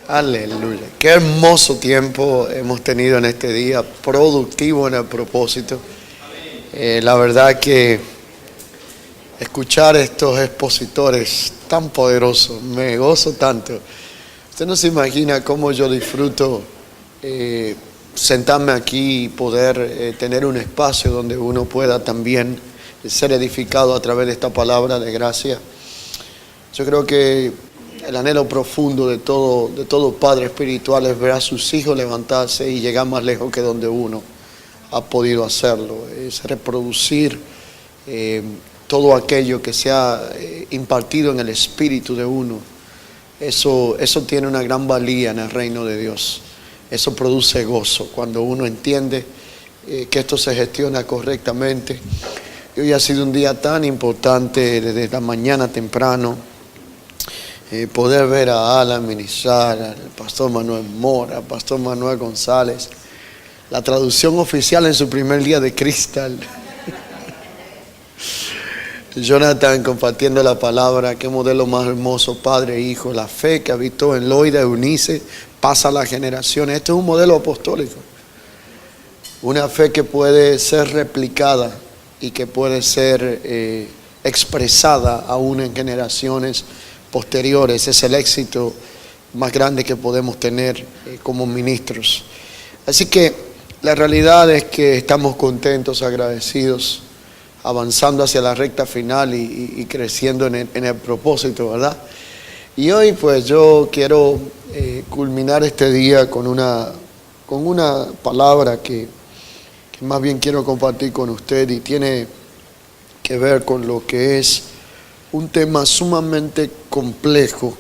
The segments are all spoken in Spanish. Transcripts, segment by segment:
Aleluya. Qué hermoso tiempo hemos tenido en este día, productivo en el propósito. La verdad que escuchar estos expositores tan poderosos, me gozo tanto. Usted no se imagina cómo yo disfruto sentarme aquí y poder tener un espacio donde uno pueda también ser edificado a través de esta palabra de gracia. Yo creo que el anhelo profundo de todo padre espiritual es ver a sus hijos levantarse y llegar más lejos que donde uno ha podido hacerlo. Es reproducir todo aquello que se ha impartido en el espíritu de uno. Eso tiene una gran valía en el reino de Dios. Eso produce gozo cuando uno entiende que esto se gestiona correctamente. Y hoy ha sido un día tan importante desde la mañana temprano. Poder ver a Alan ministrar, al pastor Manuel Mora, al pastor Manuel González, la traducción oficial en su primer día de Cristal. Jonathan compartiendo la palabra, qué modelo más hermoso, padre e hijo, la fe que habitó en Loida, Eunice, pasa a las generaciones. Este es un modelo apostólico, una fe que puede ser replicada y que puede ser expresada aún en generaciones posteriores. Es el éxito más grande que podemos tener como ministros. Así que la realidad es que estamos contentos, agradecidos, avanzando hacia la recta final y creciendo en el propósito, ¿verdad? Y hoy pues yo quiero culminar este día con una palabra que más bien quiero compartir con usted, y tiene que ver con lo que es un tema sumamente complejo,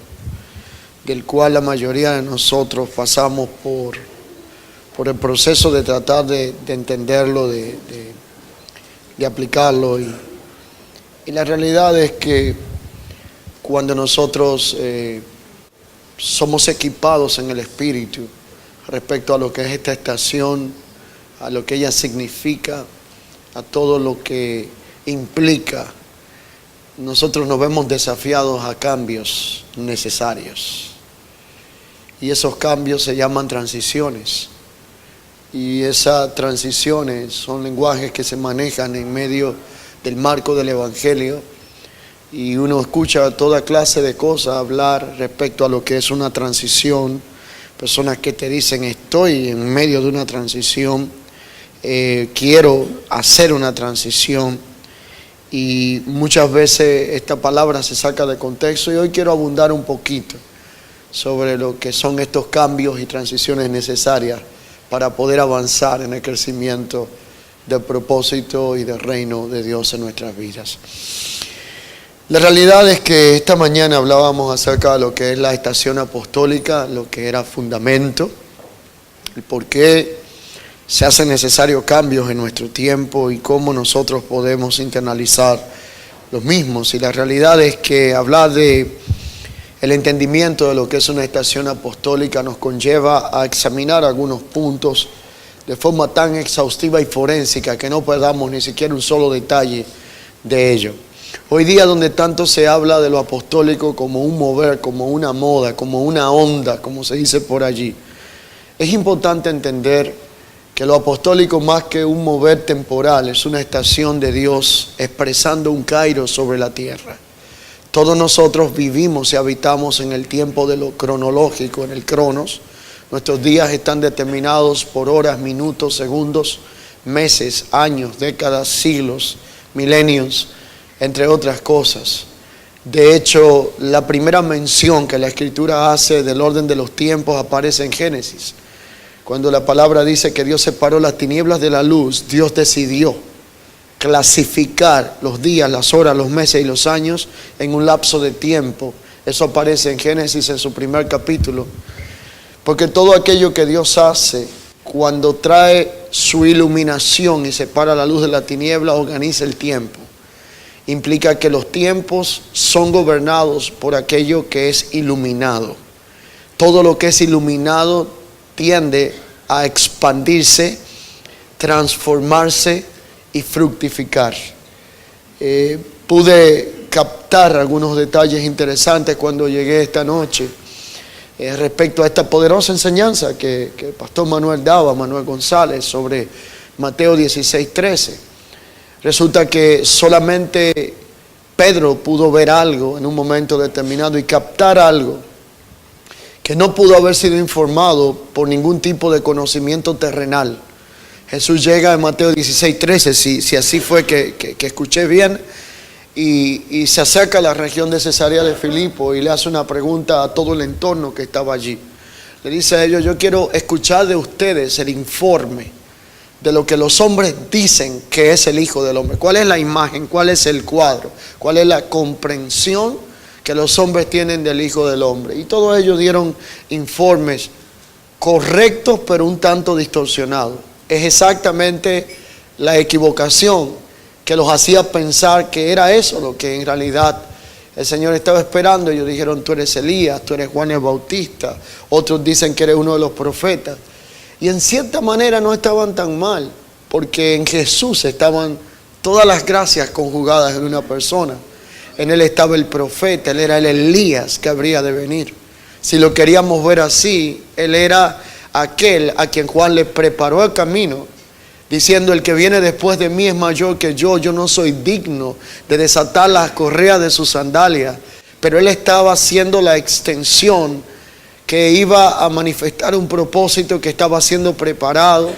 del cual la mayoría de nosotros pasamos por el proceso de tratar de entenderlo, de aplicarlo. Y la realidad es que cuando nosotros somos equipados en el Espíritu respecto a lo que es esta estación, a lo que ella significa, a todo lo que implica, nosotros nos vemos desafiados a cambios necesarios. Y esos cambios se llaman transiciones. Y esas transiciones son lenguajes que se manejan en medio del marco del Evangelio. Y uno escucha toda clase de cosas hablar respecto a lo que es una transición. Personas que te dicen, estoy en medio de una transición, quiero hacer una transición. Y muchas veces esta palabra se saca de contexto, y hoy quiero abundar un poquito sobre lo que son estos cambios y transiciones necesarias para poder avanzar en el crecimiento del propósito y del reino de Dios en nuestras vidas. La realidad es que esta mañana hablábamos acerca de lo que es la estación apostólica, lo que era fundamento, el por qué se hacen necesarios cambios en nuestro tiempo y cómo nosotros podemos internalizar los mismos. Y la realidad es que hablar de el entendimiento de lo que es una estación apostólica nos conlleva a examinar algunos puntos de forma tan exhaustiva y forénsica que no podamos ni siquiera un solo detalle de ello. Hoy día, donde tanto se habla de lo apostólico como un mover, como una moda, como una onda, como se dice por allí, es importante entender que lo apostólico, más que un mover temporal, es una estación de Dios expresando un kairos sobre la tierra. Todos nosotros vivimos y habitamos en el tiempo de lo cronológico, en el cronos. Nuestros días están determinados por horas, minutos, segundos, meses, años, décadas, siglos, milenios, entre otras cosas. De hecho, la primera mención que la Escritura hace del orden de los tiempos aparece en Génesis. Cuando la palabra dice que Dios separó las tinieblas de la luz, Dios decidió clasificar los días, las horas, los meses y los años en un lapso de tiempo. Eso aparece en Génesis en su primer capítulo. Porque todo aquello que Dios hace, cuando trae su iluminación y separa la luz de la tiniebla, organiza el tiempo. Implica que los tiempos son gobernados por aquello que es iluminado. Todo lo que es iluminado tiende a expandirse, transformarse y fructificar. Pude captar algunos detalles interesantes cuando llegué esta noche respecto a esta poderosa enseñanza que el pastor Manuel González, sobre Mateo 16:13. Resulta que solamente Pedro pudo ver algo en un momento determinado y captar algo que no pudo haber sido informado por ningún tipo de conocimiento terrenal. Jesús llega en Mateo 16:13, si así fue que escuché bien, y se acerca a la región de Cesarea de Filipo y le hace una pregunta a todo el entorno que estaba allí. Le dice a ellos: yo quiero escuchar de ustedes el informe de lo que los hombres dicen que es el Hijo del Hombre. ¿Cuál es la imagen? ¿Cuál es el cuadro? ¿Cuál es la comprensión que los hombres tienen del Hijo del Hombre? Y todos ellos dieron informes correctos, pero un tanto distorsionados. Es exactamente la equivocación que los hacía pensar que era eso lo que en realidad el Señor estaba esperando. Ellos dijeron: tú eres Elías, tú eres Juan el Bautista. Otros dicen que eres uno de los profetas. Y en cierta manera no estaban tan mal, porque en Jesús estaban todas las gracias conjugadas en una persona. En Él estaba el profeta, Él era el Elías que habría de venir. Si lo queríamos ver así, Él era aquel a quien Juan le preparó el camino, diciendo: el que viene después de mí es mayor que yo no soy digno de desatar las correas de sus sandalias. Pero Él estaba haciendo la extensión que iba a manifestar un propósito que estaba siendo preparado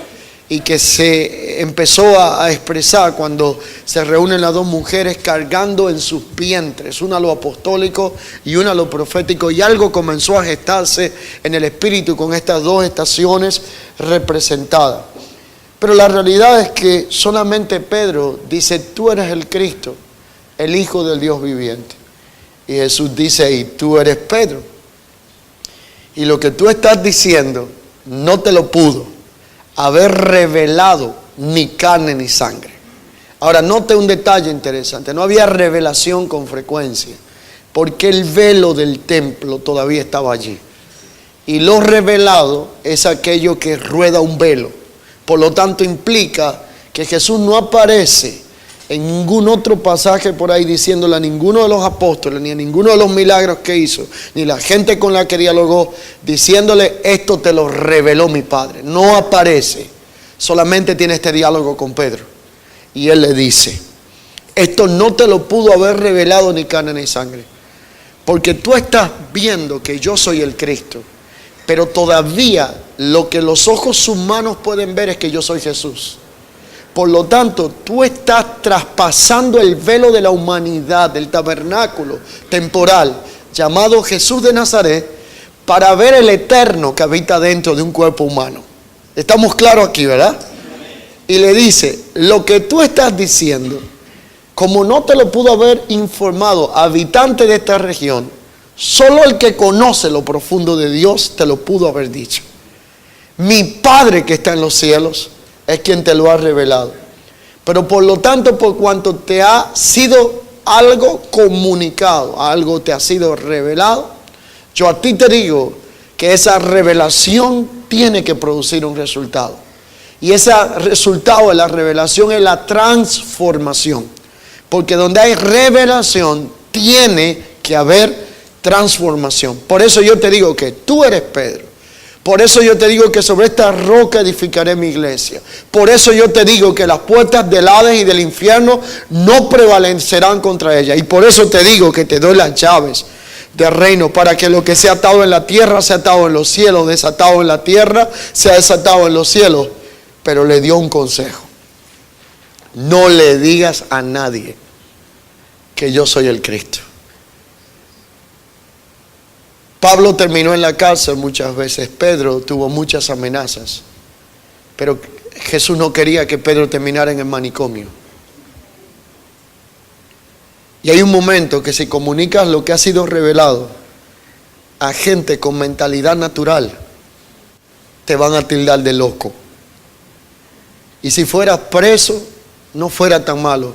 y que se empezó a expresar cuando se reúnen las dos mujeres cargando en sus vientres, una lo apostólico y una lo profético, y algo comenzó a gestarse en el espíritu con estas dos estaciones representadas. Pero la realidad es que solamente Pedro dice: tú eres el Cristo, el Hijo del Dios viviente. Y Jesús dice: y tú eres Pedro, y lo que tú estás diciendo no te lo pudo haber revelado ni carne ni sangre. Ahora, note un detalle interesante: no había revelación con frecuencia, porque el velo del templo todavía estaba allí, y lo revelado es aquello que rueda un velo. Por lo tanto, implica que Jesús no aparece en ningún otro pasaje por ahí diciéndole a ninguno de los apóstoles, ni a ninguno de los milagros que hizo, ni la gente con la que dialogó, diciéndole: esto te lo reveló mi Padre. No aparece. Solamente tiene este diálogo con Pedro. Y él le dice: esto no te lo pudo haber revelado ni carne ni sangre, porque tú estás viendo que yo soy el Cristo, pero todavía lo que los ojos humanos pueden ver es que yo soy Jesús. Por lo tanto, tú estás traspasando el velo de la humanidad, del tabernáculo temporal llamado Jesús de Nazaret, para ver el eterno que habita dentro de un cuerpo humano. Estamos claros aquí, ¿verdad? Y le dice: lo que tú estás diciendo, como no te lo pudo haber informado habitante de esta región, solo el que conoce lo profundo de Dios te lo pudo haber dicho. Mi Padre que está en los cielos es quien te lo ha revelado. Pero por lo tanto, por cuanto te ha sido algo comunicado, algo te ha sido revelado, yo a ti te digo que esa revelación tiene que producir un resultado. Y ese resultado de la revelación es la transformación. Porque donde hay revelación, tiene que haber transformación. Por eso yo te digo que tú eres Pedro. Por eso yo te digo que sobre esta roca edificaré mi iglesia. Por eso yo te digo que las puertas del Hades y del infierno no prevalecerán contra ella. Y por eso te digo que te doy las llaves del reino, para que lo que sea atado en la tierra sea atado en los cielos, desatado en la tierra sea desatado en los cielos. Pero le dio un consejo: no le digas a nadie que yo soy el Cristo. Pablo terminó en la cárcel muchas veces. Pedro tuvo muchas amenazas. Pero Jesús no quería que Pedro terminara en el manicomio. Y hay un momento que si comunicas lo que ha sido revelado a gente con mentalidad natural, te van a tildar de loco. Y si fueras preso, no fuera tan malo.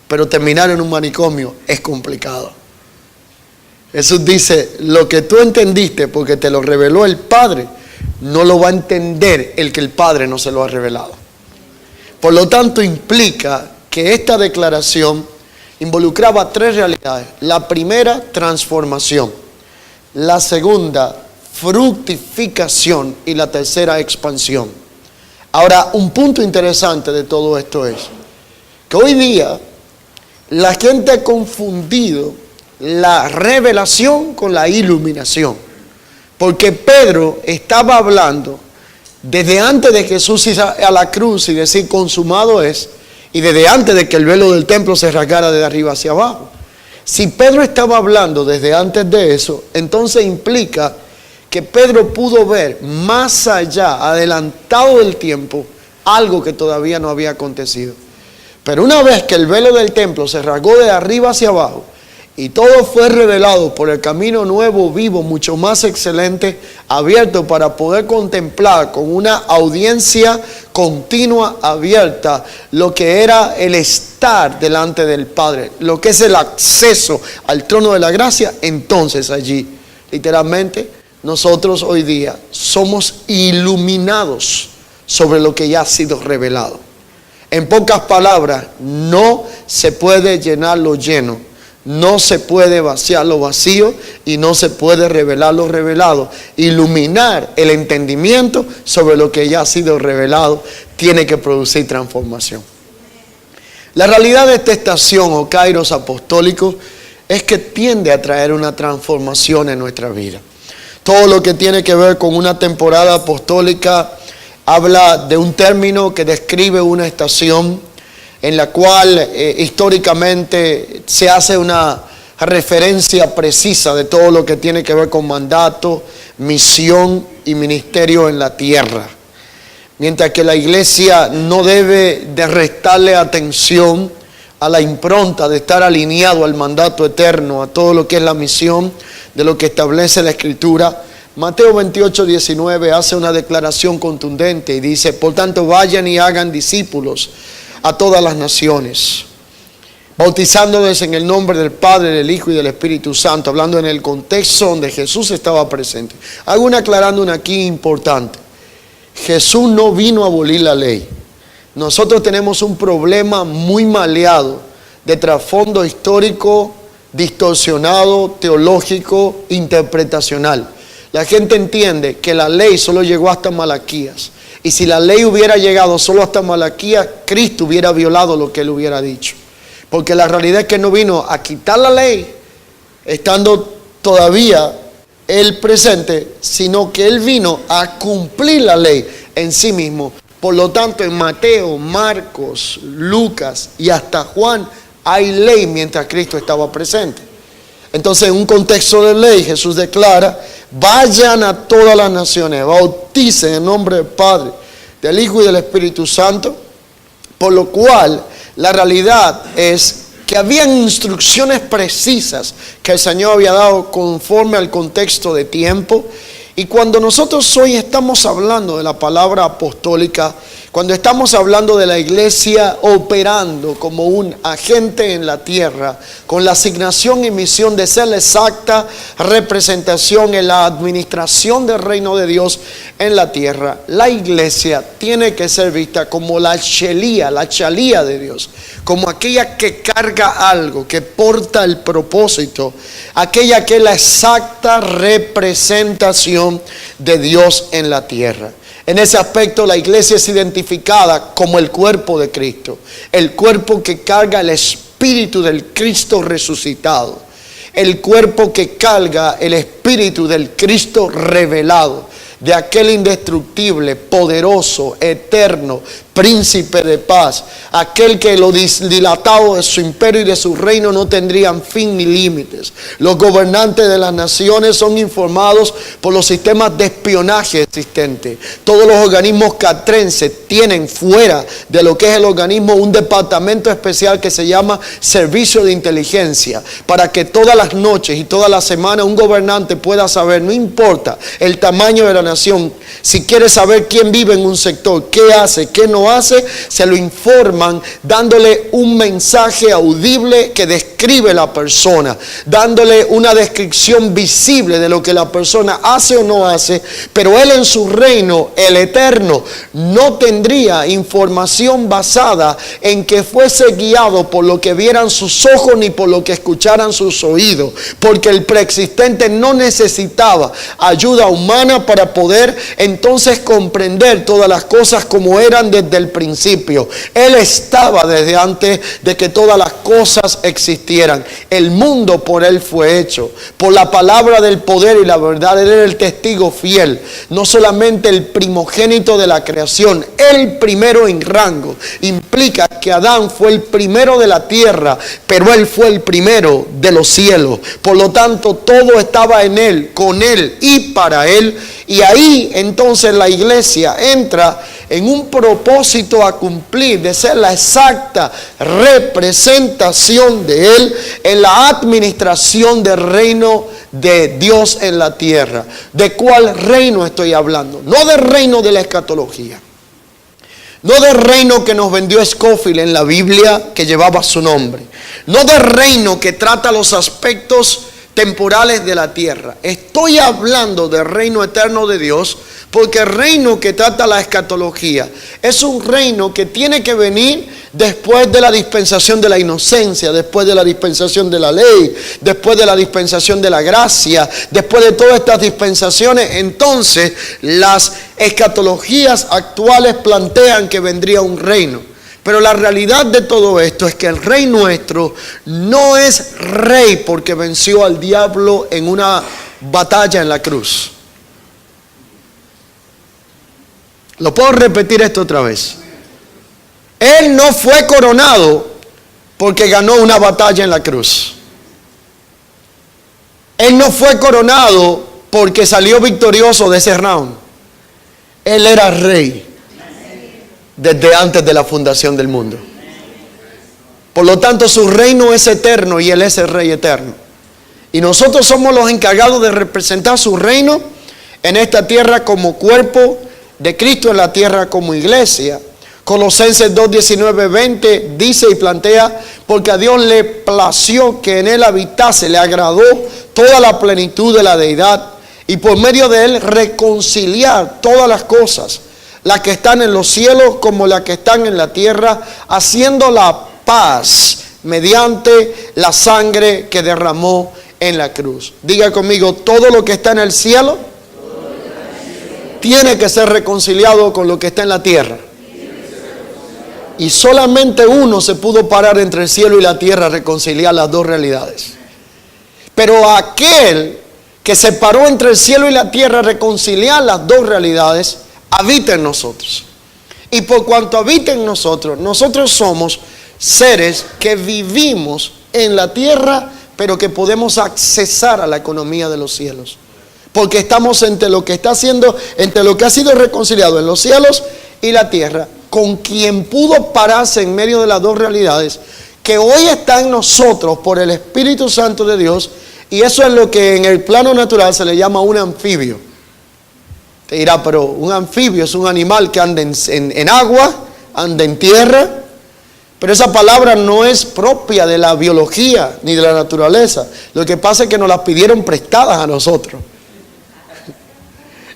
Pero terminar en un manicomio es complicado. Jesús dice: lo que tú entendiste porque te lo reveló el Padre, no lo va a entender el que el Padre no se lo ha revelado. Por lo tanto, implica que esta declaración involucraba tres realidades. La primera, transformación. La segunda, fructificación y la tercera, expansión. Ahora, un punto interesante de todo esto es que hoy día la gente ha confundido la revelación con la iluminación. Porque Pedro estaba hablando desde antes de Jesús ir a la cruz y decir consumado es, y desde antes de que el velo del templo se rasgara de arriba hacia abajo. Si Pedro estaba hablando desde antes de eso, entonces implica que Pedro pudo ver más allá, adelantado del tiempo, algo que todavía no había acontecido. Pero una vez que el velo del templo se rasgó de arriba hacia abajo y todo fue revelado por el camino nuevo, vivo, mucho más excelente, abierto para poder contemplar con una audiencia continua, abierta, lo que era el estar delante del Padre, lo que es el acceso al trono de la gracia. Entonces allí, literalmente, nosotros hoy día somos iluminados sobre lo que ya ha sido revelado. En pocas palabras, no se puede llenar lo lleno. No se puede vaciar lo vacío y no se puede revelar lo revelado. Iluminar el entendimiento sobre lo que ya ha sido revelado tiene que producir transformación. La realidad de esta estación o kairos apostólico es que tiende a traer una transformación en nuestra vida. Todo lo que tiene que ver con una temporada apostólica habla de un término que describe una estación en la cual históricamente se hace una referencia precisa de todo lo que tiene que ver con mandato, misión y ministerio en la tierra. Mientras que la iglesia no debe de restarle atención a la impronta de estar alineado al mandato eterno, a todo lo que es la misión de lo que establece la Escritura. Mateo 28:19 hace una declaración contundente y dice: por tanto vayan y hagan discípulos a todas las naciones, bautizándoles en el nombre del Padre, del Hijo y del Espíritu Santo, hablando en el contexto donde Jesús estaba presente. Hago una aclarando una aquí importante. Jesús no vino a abolir la ley. Nosotros tenemos un problema muy maleado de trasfondo histórico, distorsionado, teológico, interpretacional. La gente entiende que la ley solo llegó hasta Malaquías. Y si la ley hubiera llegado solo hasta Malaquías, Cristo hubiera violado lo que él hubiera dicho. Porque la realidad es que no vino a quitar la ley, estando todavía él presente, sino que él vino a cumplir la ley en sí mismo. Por lo tanto, en Mateo, Marcos, Lucas y hasta Juan hay ley mientras Cristo estaba presente. Entonces, en un contexto de ley, Jesús declara: vayan a todas las naciones, bauticen en nombre del Padre, del Hijo y del Espíritu Santo. Por lo cual, la realidad es que habían instrucciones precisas que el Señor había dado conforme al contexto de tiempo. Y cuando nosotros hoy estamos hablando de la palabra apostólica, cuando estamos hablando de la iglesia operando como un agente en la tierra, con la asignación y misión de ser la exacta representación en la administración del reino de Dios en la tierra, la iglesia tiene que ser vista como la chalía de Dios, como aquella que carga algo, que porta el propósito, aquella que es la exacta representación de Dios en la tierra. En ese aspecto, la iglesia es identificada como el cuerpo de Cristo, el cuerpo que carga el espíritu del Cristo resucitado, el cuerpo que carga el espíritu del Cristo revelado, de aquel indestructible, poderoso, eterno, príncipe de paz, aquel que lo dilatado de su imperio y de su reino no tendrían fin ni límites. Los gobernantes de las naciones son informados por los sistemas de espionaje existentes. Todos los organismos castrenses tienen fuera de lo que es el organismo un departamento especial que se llama Servicio de Inteligencia, para que todas las noches y toda la semana un gobernante pueda saber, no importa el tamaño de la nación, si quiere saber quién vive en un sector, qué hace, qué no no hace, se lo informan dándole un mensaje audible que describe la persona, dándole una descripción visible de lo que la persona hace o no hace. Pero él en su reino, el eterno, no tendría información basada en que fuese guiado por lo que vieran sus ojos ni por lo que escucharan sus oídos, porque el preexistente no necesitaba ayuda humana para poder entonces comprender todas las cosas como eran desde el principio. Él estaba desde antes de que todas las cosas existieran. El mundo por él fue hecho, por la palabra del poder y la verdad. Él era el testigo fiel, no solamente el primogénito de la creación, el primero en rango. Implica que Adán fue el primero de la tierra, pero él fue el primero de los cielos. Por lo tanto, todo estaba en él, con él y para él. Y ahí entonces la iglesia entra en un propósito a cumplir, de ser la exacta representación de él en la administración del reino de Dios en la tierra. ¿De cuál reino estoy hablando? No del reino de la escatología, no del reino que nos vendió Scofield en la Biblia, que llevaba su nombre, no del reino que trata los aspectos temporales de la tierra. Estoy hablando del reino eterno de Dios, porque el reino que trata la escatología es un reino que tiene que venir después de la dispensación de la inocencia, después de la dispensación de la ley, después de la dispensación de la gracia, después de todas estas dispensaciones. Entonces las escatologías actuales plantean que vendría un reino. Pero la realidad de todo esto es que el rey nuestro no es rey porque venció al diablo en una batalla en la cruz. Lo puedo repetir esto otra vez. Él no fue coronado porque ganó una batalla en la cruz. Él no fue coronado porque salió victorioso de ese round. Él era rey desde antes de la fundación del mundo. Por lo tanto, su reino es eterno y él es el rey eterno. Y nosotros somos los encargados de representar su reino en esta tierra como cuerpo de Cristo en la tierra como iglesia. Colosenses 2, 19, 20 dice y plantea: porque a Dios le plació que en él habitase, le agradó toda la plenitud de la deidad, y por medio de él reconciliar todas las cosas, las que están en los cielos como las que están en la tierra, haciendo la paz mediante la sangre que derramó en la cruz. Diga conmigo: todo lo que está en el cielo tiene que ser reconciliado con lo que está en la tierra. Y solamente uno se pudo parar entre el cielo y la tierra a reconciliar las dos realidades. Pero aquel que se paró entre el cielo y la tierra a reconciliar las dos realidades, habita en nosotros. Y por cuanto habita en nosotros, nosotros somos seres que vivimos en la tierra, pero que podemos accesar a la economía de los cielos. Porque estamos entre lo que está haciendo, entre lo que ha sido reconciliado en los cielos y la tierra, con quien pudo pararse en medio de las dos realidades, que hoy está en nosotros por el Espíritu Santo de Dios. Y eso es lo que en el plano natural se le llama un anfibio. Te dirá: pero un anfibio es un animal que anda en agua, anda en tierra. Pero esa palabra no es propia de la biología ni de la naturaleza. Lo que pasa es que nos las pidieron prestadas a nosotros.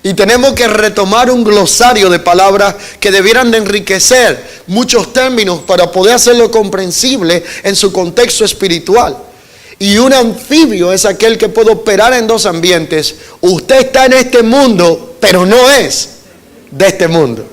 Y tenemos que retomar un glosario de palabras que debieran de enriquecer muchos términos para poder hacerlo comprensible en su contexto espiritual. Y un anfibio es aquel que puede operar en dos ambientes. Usted está en este mundo, pero no es de este mundo.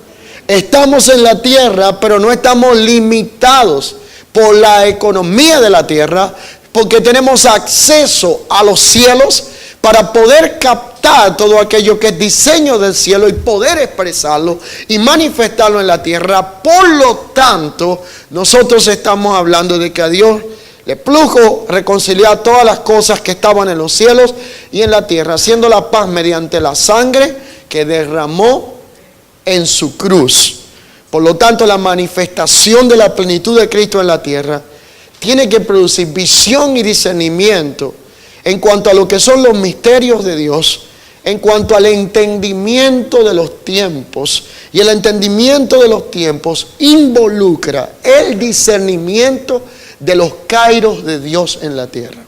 Estamos en la tierra, pero no estamos limitados por la economía de la tierra, porque tenemos acceso a los cielos para poder captar todo aquello que es diseño del cielo y poder expresarlo y manifestarlo en la tierra. Por lo tanto, nosotros estamos hablando de que a Dios le plugo reconciliar todas las cosas que estaban en los cielos y en la tierra, haciendo la paz mediante la sangre que derramó en su cruz. Por lo tanto, la manifestación de la plenitud de Cristo en la tierra tiene que producir visión y discernimiento en cuanto a lo que son los misterios de Dios en cuanto al entendimiento de los tiempos. Y el entendimiento de los tiempos involucra el discernimiento de los kairos de Dios en la tierra.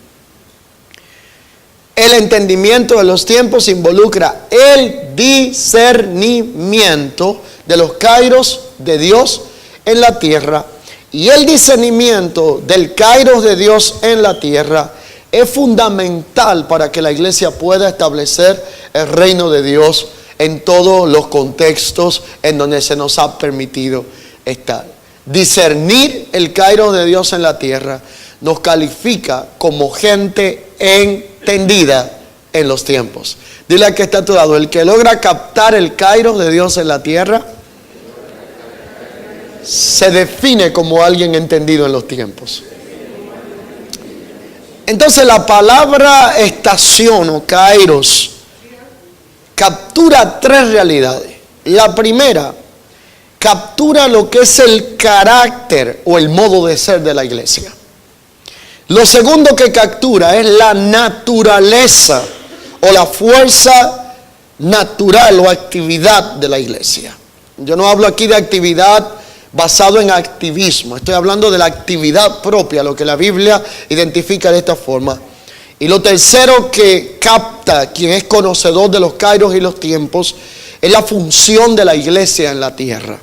El entendimiento de los tiempos involucra el discernimiento de los kairos de Dios en la tierra. Y el discernimiento del kairos de Dios en la tierra es fundamental para que la iglesia pueda establecer el reino de Dios en todos los contextos en donde se nos ha permitido estar. Discernir el kairos de Dios en la tierra nos califica como gente entendida en los tiempos. Dile al que está a tu lado, el que logra captar el kairos de Dios en la tierra se define como alguien entendido en los tiempos. Entonces la palabra estación o kairos captura tres realidades. La primera, captura lo que es el carácter o el modo de ser de la iglesia. Lo segundo que captura es la naturaleza o la fuerza natural o actividad de la iglesia. Yo no hablo aquí de actividad basado en activismo, estoy hablando de la actividad propia, lo que la Biblia identifica de esta forma. Y lo tercero que capta quien es conocedor de los kairos y los tiempos es la función de la iglesia en la tierra.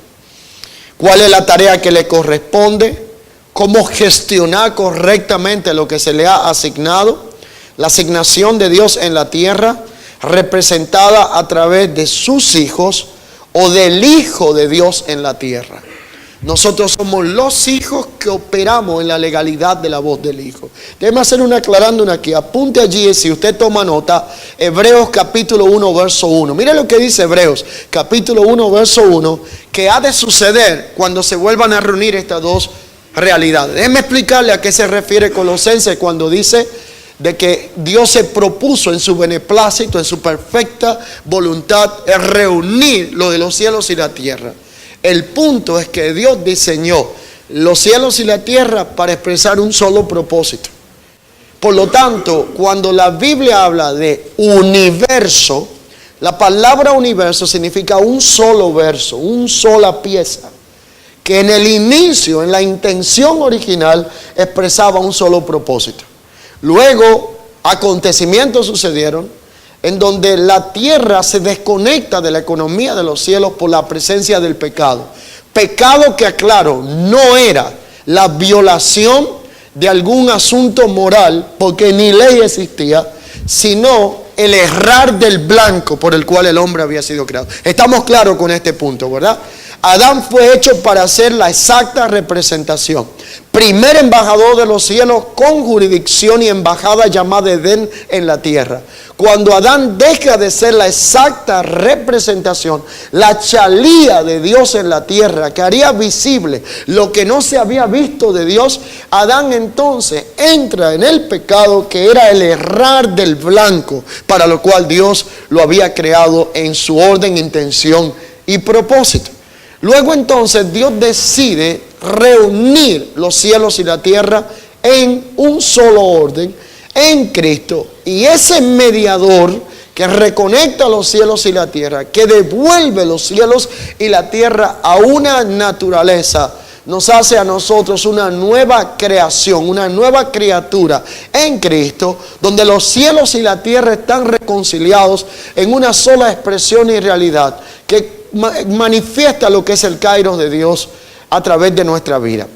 ¿Cuál es la tarea que le corresponde? ¿Cómo gestionar correctamente lo que se le ha asignado? La asignación de Dios en la tierra, representada a través de sus hijos o del Hijo de Dios en la tierra. Nosotros somos los hijos que operamos en la legalidad de la voz del Hijo. Déjeme hacer una aclarando aquí. Apunte allí, si usted toma nota, Hebreos capítulo 1, verso 1. Mire lo que dice Hebreos capítulo 1, verso 1, que ha de suceder cuando se vuelvan a reunir estas dos realidades. Déjeme explicarle a qué se refiere Colosenses cuando dice de que Dios se propuso en su beneplácito, en su perfecta voluntad, reunir lo de los cielos y la tierra. El punto es que Dios diseñó los cielos y la tierra para expresar un solo propósito. Por lo tanto, cuando la Biblia habla de universo, la palabra universo significa un solo verso, una sola pieza, que en el inicio, en la intención original, expresaba un solo propósito. Luego, acontecimientos sucedieron en donde la tierra se desconecta de la economía de los cielos por la presencia del pecado. Pecado que, aclaro, no era la violación de algún asunto moral, porque ni ley existía, sino el errar del blanco por el cual el hombre había sido creado. Estamos claros con este punto, ¿verdad? Adán fue hecho para ser la exacta representación. Primer embajador de los cielos con jurisdicción y embajada llamada Edén en la tierra. Cuando Adán deja de ser la exacta representación, la chalía de Dios en la tierra, que haría visible lo que no se había visto de Dios, Adán entonces entra en el pecado que era el errar del blanco, para lo cual Dios lo había creado en su orden, intención y propósito. Luego entonces Dios decide reunir los cielos y la tierra en un solo orden, en Cristo. Y ese mediador que reconecta los cielos y la tierra, que devuelve los cielos y la tierra a una naturaleza, nos hace a nosotros una nueva creación, una nueva criatura en Cristo, donde los cielos y la tierra están reconciliados en una sola expresión y realidad que manifiesta lo que es el kairos de Dios a través de nuestra vida.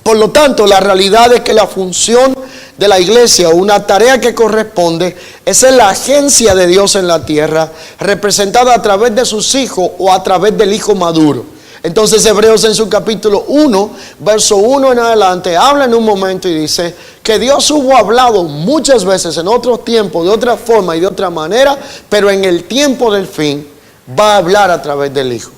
Por lo tanto, la realidad es que la función de la iglesia, o una tarea que corresponde, es ser la agencia de Dios en la tierra, representada a través de sus hijos o a través del Hijo maduro. Entonces Hebreos en su capítulo 1, verso 1 en adelante, habla en un momento y dice que Dios hubo hablado muchas veces en otros tiempos, de otra forma y de otra manera, pero en el tiempo del fin va a hablar a través del Hijo.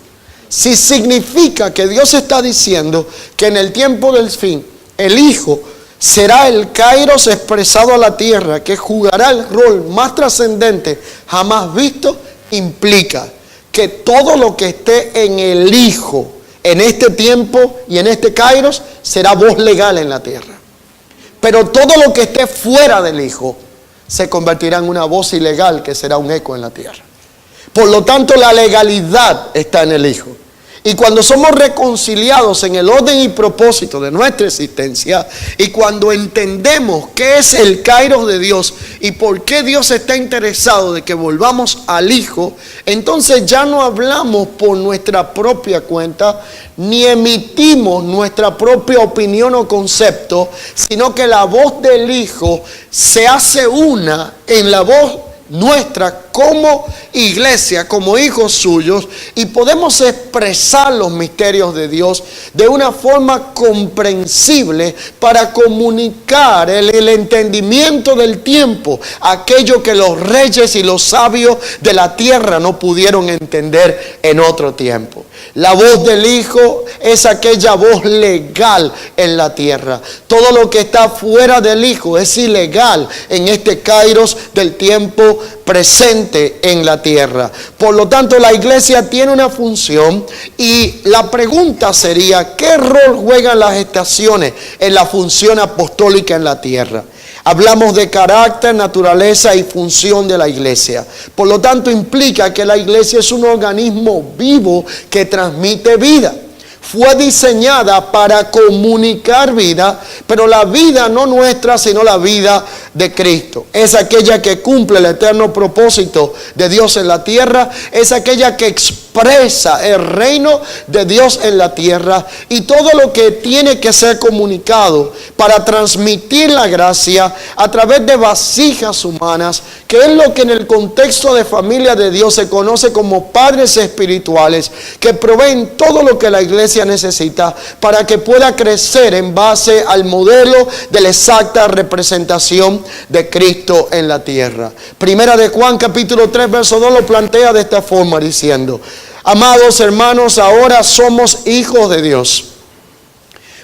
Si significa que Dios está diciendo que en el tiempo del fin el Hijo será el kairos expresado a la tierra, que jugará el rol más trascendente jamás visto, implica que todo lo que esté en el Hijo en este tiempo y en este kairos será voz legal en la tierra. Pero todo lo que esté fuera del Hijo se convertirá en una voz ilegal que será un eco en la tierra. Por lo tanto, la legalidad está en el Hijo. Y cuando somos reconciliados en el orden y propósito de nuestra existencia, y cuando entendemos qué es el kairos de Dios y por qué Dios está interesado de que volvamos al Hijo, entonces ya no hablamos por nuestra propia cuenta, ni emitimos nuestra propia opinión o concepto, sino que la voz del Hijo se hace una en la voz nuestra como iglesia, como hijos suyos, y podemos expresar los misterios de Dios de una forma comprensible para comunicar el entendimiento del tiempo, aquello que los reyes y los sabios de la tierra no pudieron entender en otro tiempo. La voz del Hijo es aquella voz legal en la tierra. Todo lo que está fuera del Hijo es ilegal en este kairos del tiempo presente en la tierra. Por lo tanto, la iglesia tiene una función, y la pregunta sería: ¿qué rol juegan las estaciones en la función apostólica en la tierra? Hablamos de carácter, naturaleza y función de la iglesia. Por lo tanto, implica que la iglesia es un organismo vivo que transmite vida. Fue diseñada para comunicar vida, pero la vida no nuestra, sino la vida de Cristo. Es aquella que cumple el eterno propósito de Dios en la tierra. Es aquella que expresa el reino de Dios en la tierra, y todo lo que tiene que ser comunicado para transmitir la gracia a través de vasijas humanas, que es lo que en el contexto de familia de Dios se conoce como padres espirituales, que proveen todo lo que la iglesia necesita para que pueda crecer en base al modelo de la exacta representación de Cristo en la tierra. Primera de Juan capítulo 3 verso 2 lo plantea de esta forma, diciendo: amados hermanos, ahora somos hijos de Dios,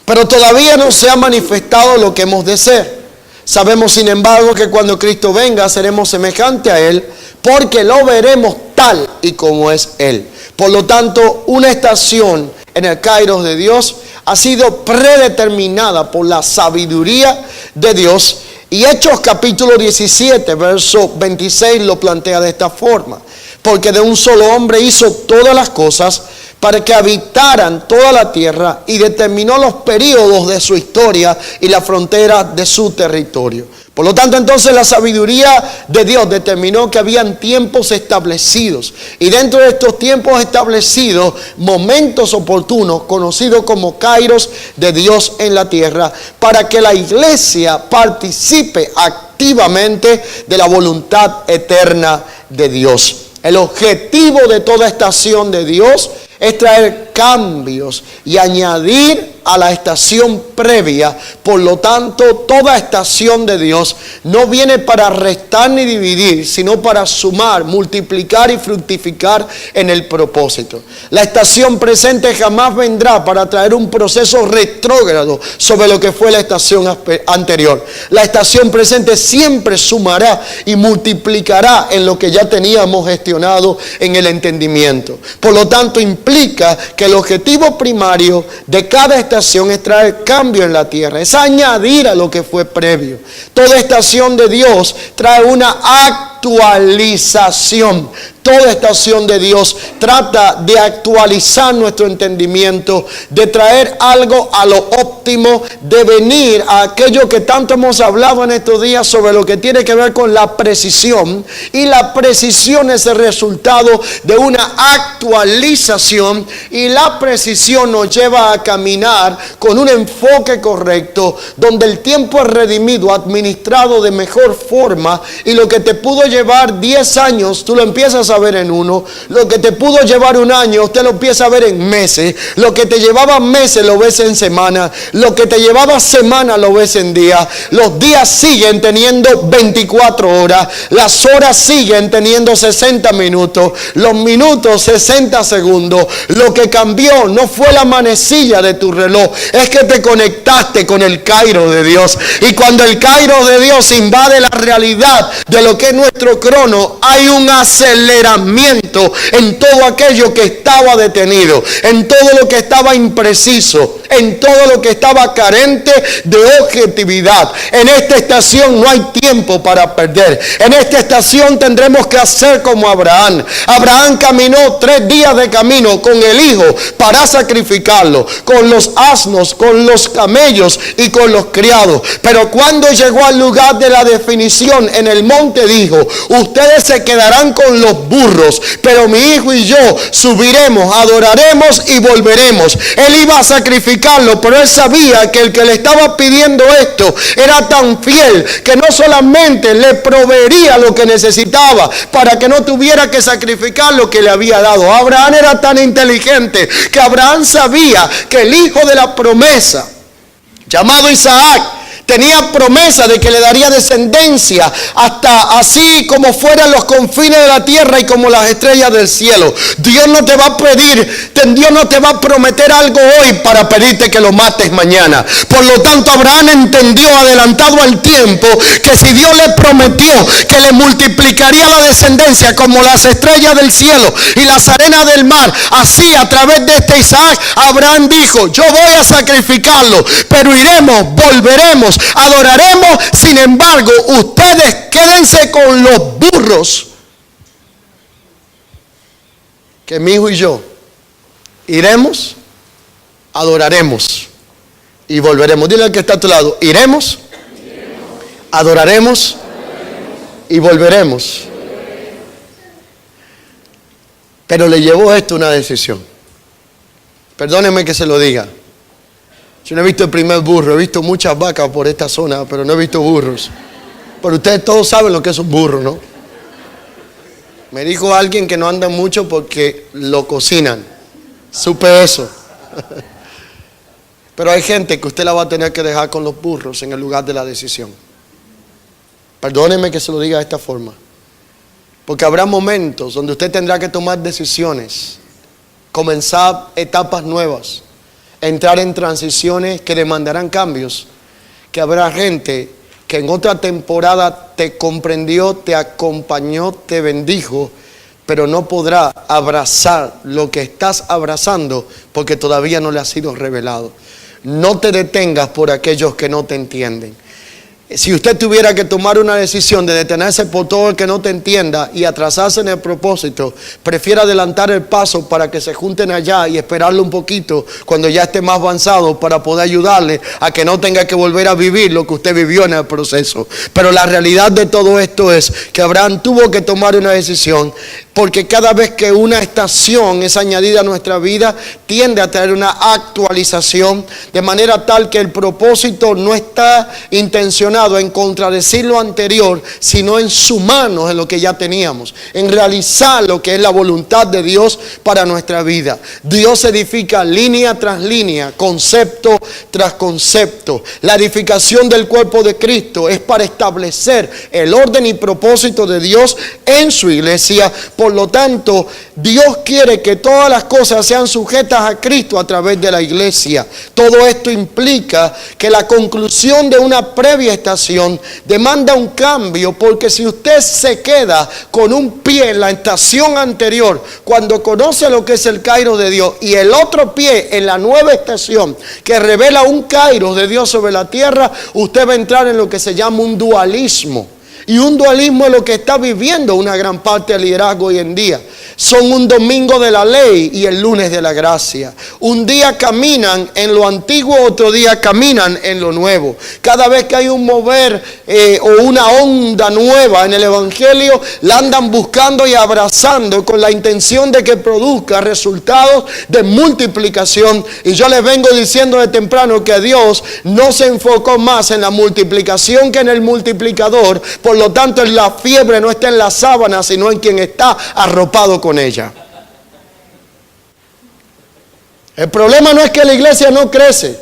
pero todavía no se ha manifestado lo que hemos de ser. Sabemos, sin embargo, que cuando Cristo venga seremos semejantes a Él, porque lo veremos tal y como es Él. Por lo tanto, una estación en el kairos de Dios ha sido predeterminada por la sabiduría de Dios, y Hechos capítulo 17 verso 26 lo plantea de esta forma: porque de un solo hombre hizo todas las cosas, para que habitaran toda la tierra, y determinó los períodos de su historia y la frontera de su territorio. Por lo tanto, entonces, la sabiduría de Dios determinó que habían tiempos establecidos, y dentro de estos tiempos establecidos, momentos oportunos, conocidos como kairos de Dios en la tierra, para que la iglesia participe activamente de la voluntad eterna de Dios. El objetivo de toda estación de Dios es traer cambios y añadir a la estación previa. Por lo tanto, toda estación de Dios no viene para restar ni dividir, sino para sumar, multiplicar y fructificar en el propósito. La estación presente jamás vendrá para traer un proceso retrógrado sobre lo que fue la estación anterior. La estación presente siempre sumará y multiplicará en lo que ya teníamos gestionado en el entendimiento. Por lo tanto, implica que el objetivo primario de cada estación es traer cambio en la tierra, es añadir a lo que fue previo. Toda estación de Dios trae una actualización. Toda estación de Dios trata de actualizar nuestro entendimiento, de traer algo a lo óptimo, de venir a aquello que tanto hemos hablado en estos días sobre lo que tiene que ver con la precisión. Y la precisión es el resultado de una actualización, y la precisión nos lleva a caminar con un enfoque correcto, donde el tiempo es redimido, administrado de mejor forma, y lo que te pudo llevar 10 años, tú lo empiezas a ver en uno. Lo que te pudo llevar un año, usted lo empieza a ver en meses. Lo que te llevaba meses lo ves en semanas. Lo que te llevaba semanas lo ves en días. Los días siguen teniendo 24 horas. Las horas siguen teniendo 60 minutos. Los minutos 60 segundos. Lo que cambió no fue la manecilla de tu reloj, es que te conectaste con el kairos de Dios. Y cuando el kairos de Dios invade la realidad de lo que es nuestro crono, hay un acelerador aceleramiento en todo aquello que estaba detenido, en todo lo que estaba impreciso, en todo lo que estaba carente de objetividad. En esta estación no hay tiempo para perder. En esta estación tendremos que hacer como Abraham. Abraham caminó 3 días de camino con el hijo para sacrificarlo, con los asnos, con los camellos y con los criados. Pero cuando llegó al lugar de la definición en el monte, dijo: ustedes se quedarán con los burros, pero mi hijo y yo subiremos, adoraremos y volveremos. Él iba a sacrificarlo, pero él sabía que el que le estaba pidiendo esto era tan fiel que no solamente le proveería lo que necesitaba para que no tuviera que sacrificar lo que le había dado. Abraham era tan inteligente que Abraham sabía que el hijo de la promesa, llamado Isaac, tenía promesa de que le daría descendencia hasta así como fueran los confines de la tierra y como las estrellas del cielo. Dios no te va a pedir, Dios no te va a prometer algo hoy para pedirte que lo mates mañana. Por lo tanto, Abraham entendió, adelantado al tiempo, que si Dios le prometió que le multiplicaría la descendencia como las estrellas del cielo y las arenas del mar, así a través de este Isaac, Abraham dijo: yo voy a sacrificarlo, pero iremos, volveremos, adoraremos. Sin embargo, ustedes quédense con los burros, que mi hijo y yo iremos, adoraremos y volveremos. Dile al que está a tu lado: iremos, adoraremos y volveremos. Pero le llevó esto una decisión. Perdónenme que se lo diga. Yo no he visto el primer burro, he visto muchas vacas por esta zona, pero no he visto burros. Pero ustedes todos saben lo que es un burro, ¿no? Me dijo alguien que no anda mucho porque lo cocinan. Supe eso. Pero hay gente que usted la va a tener que dejar con los burros en el lugar de la decisión. Perdónenme que se lo diga de esta forma. Porque habrá momentos donde usted tendrá que tomar decisiones, comenzar etapas nuevas, entrar en transiciones que demandarán cambios, que habrá gente que en otra temporada te comprendió, te acompañó, te bendijo, pero no podrá abrazar lo que estás abrazando porque todavía no le ha sido revelado. No te detengas por aquellos que no te entienden. Si usted tuviera que tomar una decisión de detenerse por todo el que no te entienda y atrasarse en el propósito, prefiera adelantar el paso para que se junten allá y esperarle un poquito cuando ya esté más avanzado para poder ayudarle a que no tenga que volver a vivir lo que usted vivió en el proceso. Pero la realidad de todo esto es que Abraham tuvo que tomar una decisión, porque cada vez que una estación es añadida a nuestra vida, tiende a traer una actualización, de manera tal que el propósito no está intencionado en contradecir lo anterior, sino en sumarnos en lo que ya teníamos, en realizar lo que es la voluntad de Dios para nuestra vida. Dios edifica línea tras línea, concepto tras concepto. La edificación del cuerpo de Cristo es para establecer el orden y propósito de Dios en su iglesia. Por lo tanto, Dios quiere que todas las cosas sean sujetas a Cristo a través de la iglesia. Todo esto implica que la conclusión de una previa estación demanda un cambio, porque si usted se queda con un pie en la estación anterior, cuando conoce lo que es el Kairos de Dios, y el otro pie en la nueva estación que revela un Kairos de Dios sobre la tierra, usted va a entrar en lo que se llama un dualismo. Y un dualismo es lo que está viviendo una gran parte del liderazgo hoy en día. Son un domingo de la ley y el lunes de la gracia. Un día caminan en lo antiguo, otro día caminan en lo nuevo. Cada vez que hay un mover o una onda nueva en el evangelio, la andan buscando y abrazando con la intención de que produzca resultados de multiplicación. Y yo les vengo diciendo de temprano que Dios no se enfocó más en la multiplicación que en el multiplicador. Por lo tanto, la fiebre no está en la sábana, sino en quien está arropado con ella. El problema no es que la iglesia no crece,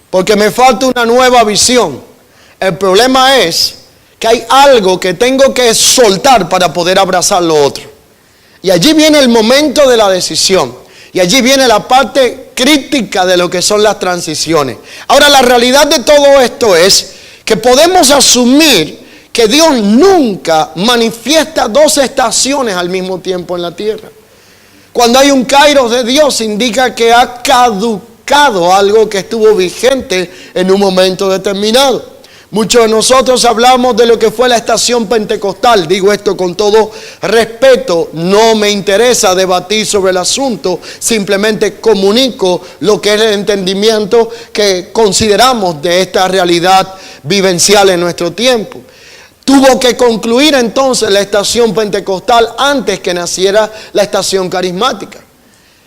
porque me falta una nueva visión. El problema es que hay algo que tengo que soltar para poder abrazar lo otro. Y allí viene el momento de la decisión. Y allí viene la parte crítica de lo que son las transiciones. Ahora, la realidad de todo esto es que podemos asumir que Dios nunca manifiesta dos estaciones al mismo tiempo en la tierra. Cuando hay un kairos de Dios, indica que ha caducado algo que estuvo vigente en un momento determinado. Muchos de nosotros hablamos de lo que fue la estación pentecostal. Digo esto con todo respeto. No me interesa debatir sobre el asunto. Simplemente comunico lo que es el entendimiento que consideramos de esta realidad vivencial en nuestro tiempo. Tuvo que concluir entonces la estación pentecostal antes que naciera la estación carismática.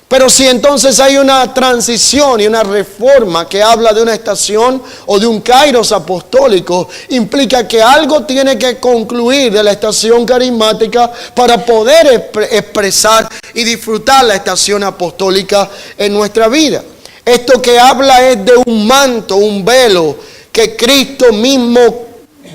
Pero si entonces hay una transición y una reforma que habla de una estación o de un kairos apostólico, implica que algo tiene que concluir de la estación carismática para poder expresar y disfrutar la estación apostólica en nuestra vida. Esto que habla es de un manto, un velo que Cristo mismo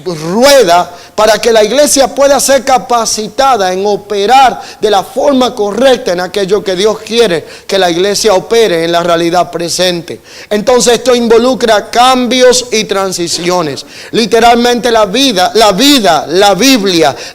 rueda para que la iglesia pueda ser capacitada en operar de la forma correcta en aquello que Dios quiere que la iglesia opere en la realidad presente. Entonces esto involucra cambios y transiciones. Literalmente la Biblia,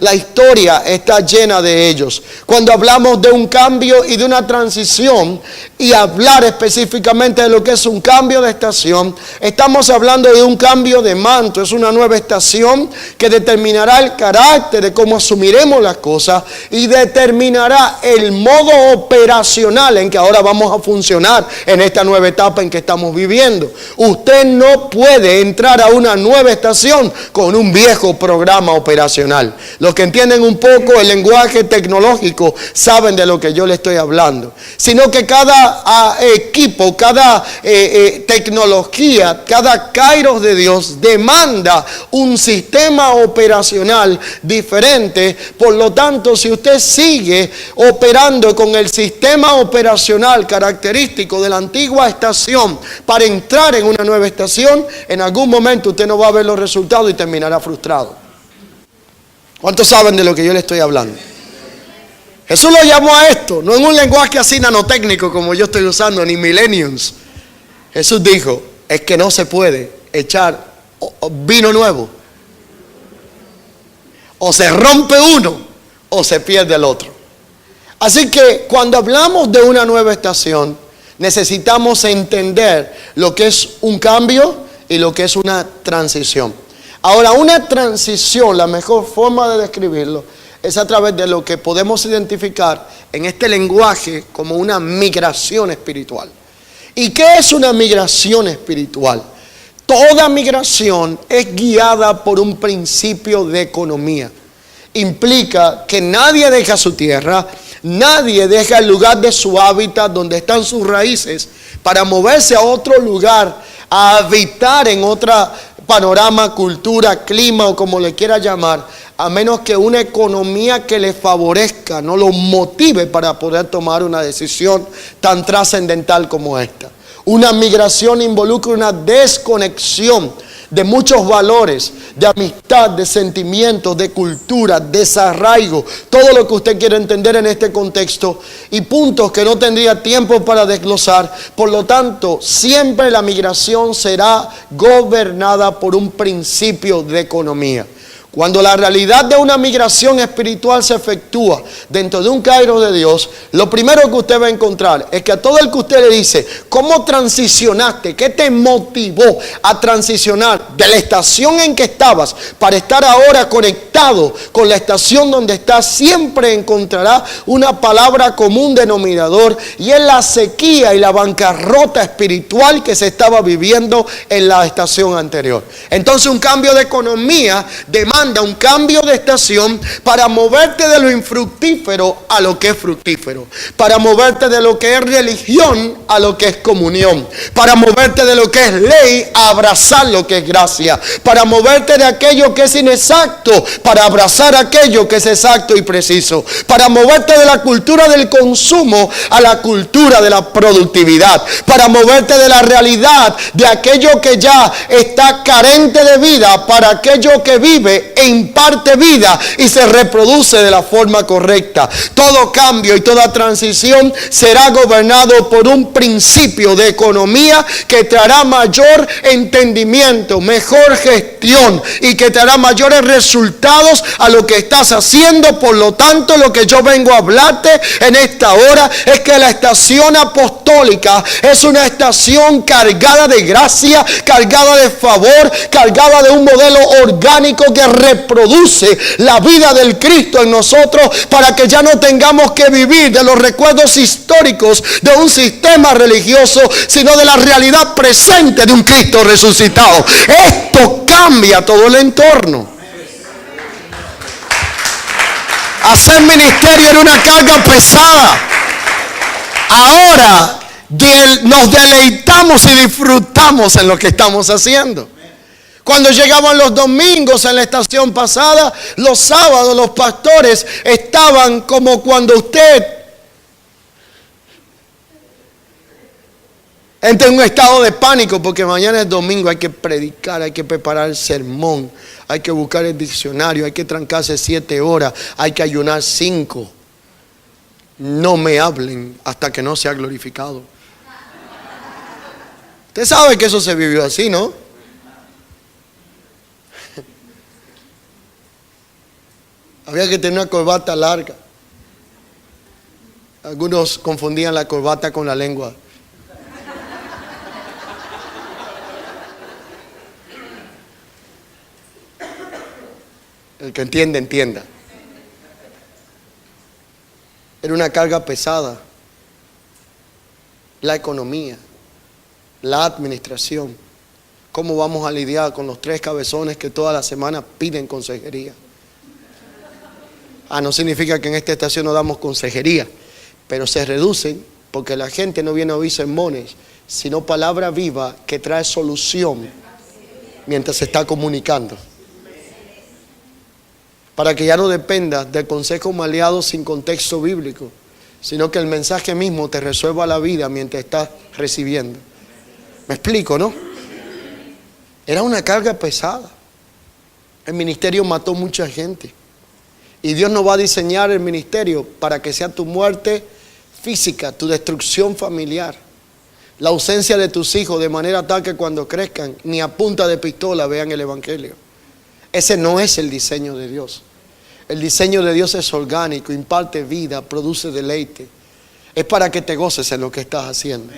la historia está llena de ellos. Cuando hablamos de un cambio y de una transición y hablar específicamente de lo que es un cambio de estación, estamos hablando de un cambio de manto. Es una nueva estación que determinará el carácter de cómo asumiremos las cosas y determinará el modo operacional en que ahora vamos a funcionar en esta nueva etapa en que estamos viviendo. Usted no puede entrar a una nueva estación con un viejo programa operacional. Los que entienden un poco el lenguaje tecnológico saben de lo que yo le estoy hablando. Sino que cada equipo, cada tecnología, cada kairos de Dios demanda un sistema operacional diferente. Por lo tanto, si usted sigue operando con el sistema operacional característico de la antigua estación para entrar en una nueva estación, en algún momento usted no va a ver los resultados y terminará frustrado. ¿Cuántos saben de lo que yo le estoy hablando? Jesús lo llamó a esto, no en un lenguaje así nanotécnico como yo estoy usando, ni millennials. Jesús dijo, es que no se puede echar vino nuevo. O se rompe uno o se pierde el otro. Así que cuando hablamos de una nueva estación, necesitamos entender lo que es un cambio y lo que es una transición. Ahora, una transición, la mejor forma de describirlo es a través de lo que podemos identificar en este lenguaje como una migración espiritual. ¿Y qué es una migración espiritual? Toda migración es guiada por un principio de economía. Implica que nadie deja su tierra, nadie deja el lugar de su hábitat donde están sus raíces para moverse a otro lugar, a habitar en otra panorama, cultura, clima o como le quiera llamar, a menos que una economía que le favorezca no lo motive para poder tomar una decisión tan trascendental como esta. Una migración involucra una desconexión de muchos valores, de amistad, de sentimientos, de cultura, desarraigo, todo lo que usted quiere entender en este contexto y puntos que no tendría tiempo para desglosar. Por lo tanto, siempre la migración será gobernada por un principio de economía. Cuando la realidad de una migración espiritual se efectúa dentro de un kairos de Dios, lo primero que usted va a encontrar es que a todo el que usted le dice, ¿cómo transicionaste? ¿Qué te motivó a transicionar de la estación en que estabas para estar ahora conectado con la estación donde estás? Siempre encontrará una palabra común denominador y es la sequía y la bancarrota espiritual que se estaba viviendo en la estación anterior. Entonces un cambio de economía demanda un cambio de estación para moverte de lo infructífero a lo que es fructífero, para moverte de lo que es religión a lo que es comunión, para moverte de lo que es ley a abrazar lo que es gracia, para moverte de aquello que es inexacto para abrazar aquello que es exacto y preciso, para moverte de la cultura del consumo a la cultura de la productividad, para moverte de la realidad de aquello que ya está carente de vida para aquello que vive e imparte vida y se reproduce de la forma correcta. Todo cambio y toda transición será gobernado por un principio de economía que traerá mayor entendimiento, mejor gestión y que traerá mayores resultados a lo que estás haciendo. Por lo tanto, lo que yo vengo a hablarte en esta hora es que la estación apostólica es una estación cargada de gracia, cargada de favor, cargada de un modelo orgánico que reproduce la vida del Cristo en nosotros, para que ya no tengamos que vivir de los recuerdos históricos de un sistema religioso, sino de la realidad presente de un Cristo resucitado. Esto cambia todo el entorno. Hacer ministerio era una carga pesada. Ahora nos deleitamos y disfrutamos en lo que estamos haciendo. Cuando llegaban los domingos en la estación pasada, los sábados los pastores estaban como cuando usted entra en un estado de pánico porque mañana es domingo, hay que predicar, hay que preparar el sermón, hay que buscar el diccionario, hay que trancarse 7 horas, hay que ayunar 5. No me hablen hasta que no sea glorificado. Usted sabe que eso se vivió así, ¿no? Había que tener una corbata larga. Algunos confundían la corbata con la lengua. El que entiende, entienda. Era una carga pesada. La economía, la administración. ¿Cómo vamos a lidiar con los 3 cabezones que toda la semana piden consejería? No significa que en esta estación no damos consejería, pero se reducen porque la gente no viene a oír sermones, sino palabra viva que trae solución mientras se está comunicando. Para que ya no dependas del consejo maleado sin contexto bíblico, sino que el mensaje mismo te resuelva la vida mientras estás recibiendo. ¿Me explico, no? Era una carga pesada. El ministerio mató mucha gente. Y Dios no va a diseñar el ministerio para que sea tu muerte física, tu destrucción familiar, la ausencia de tus hijos, de manera tal que cuando crezcan ni a punta de pistola vean el evangelio. Ese no es el diseño de Dios. El diseño de Dios es orgánico, imparte vida, produce deleite. Es para que te goces en lo que estás haciendo.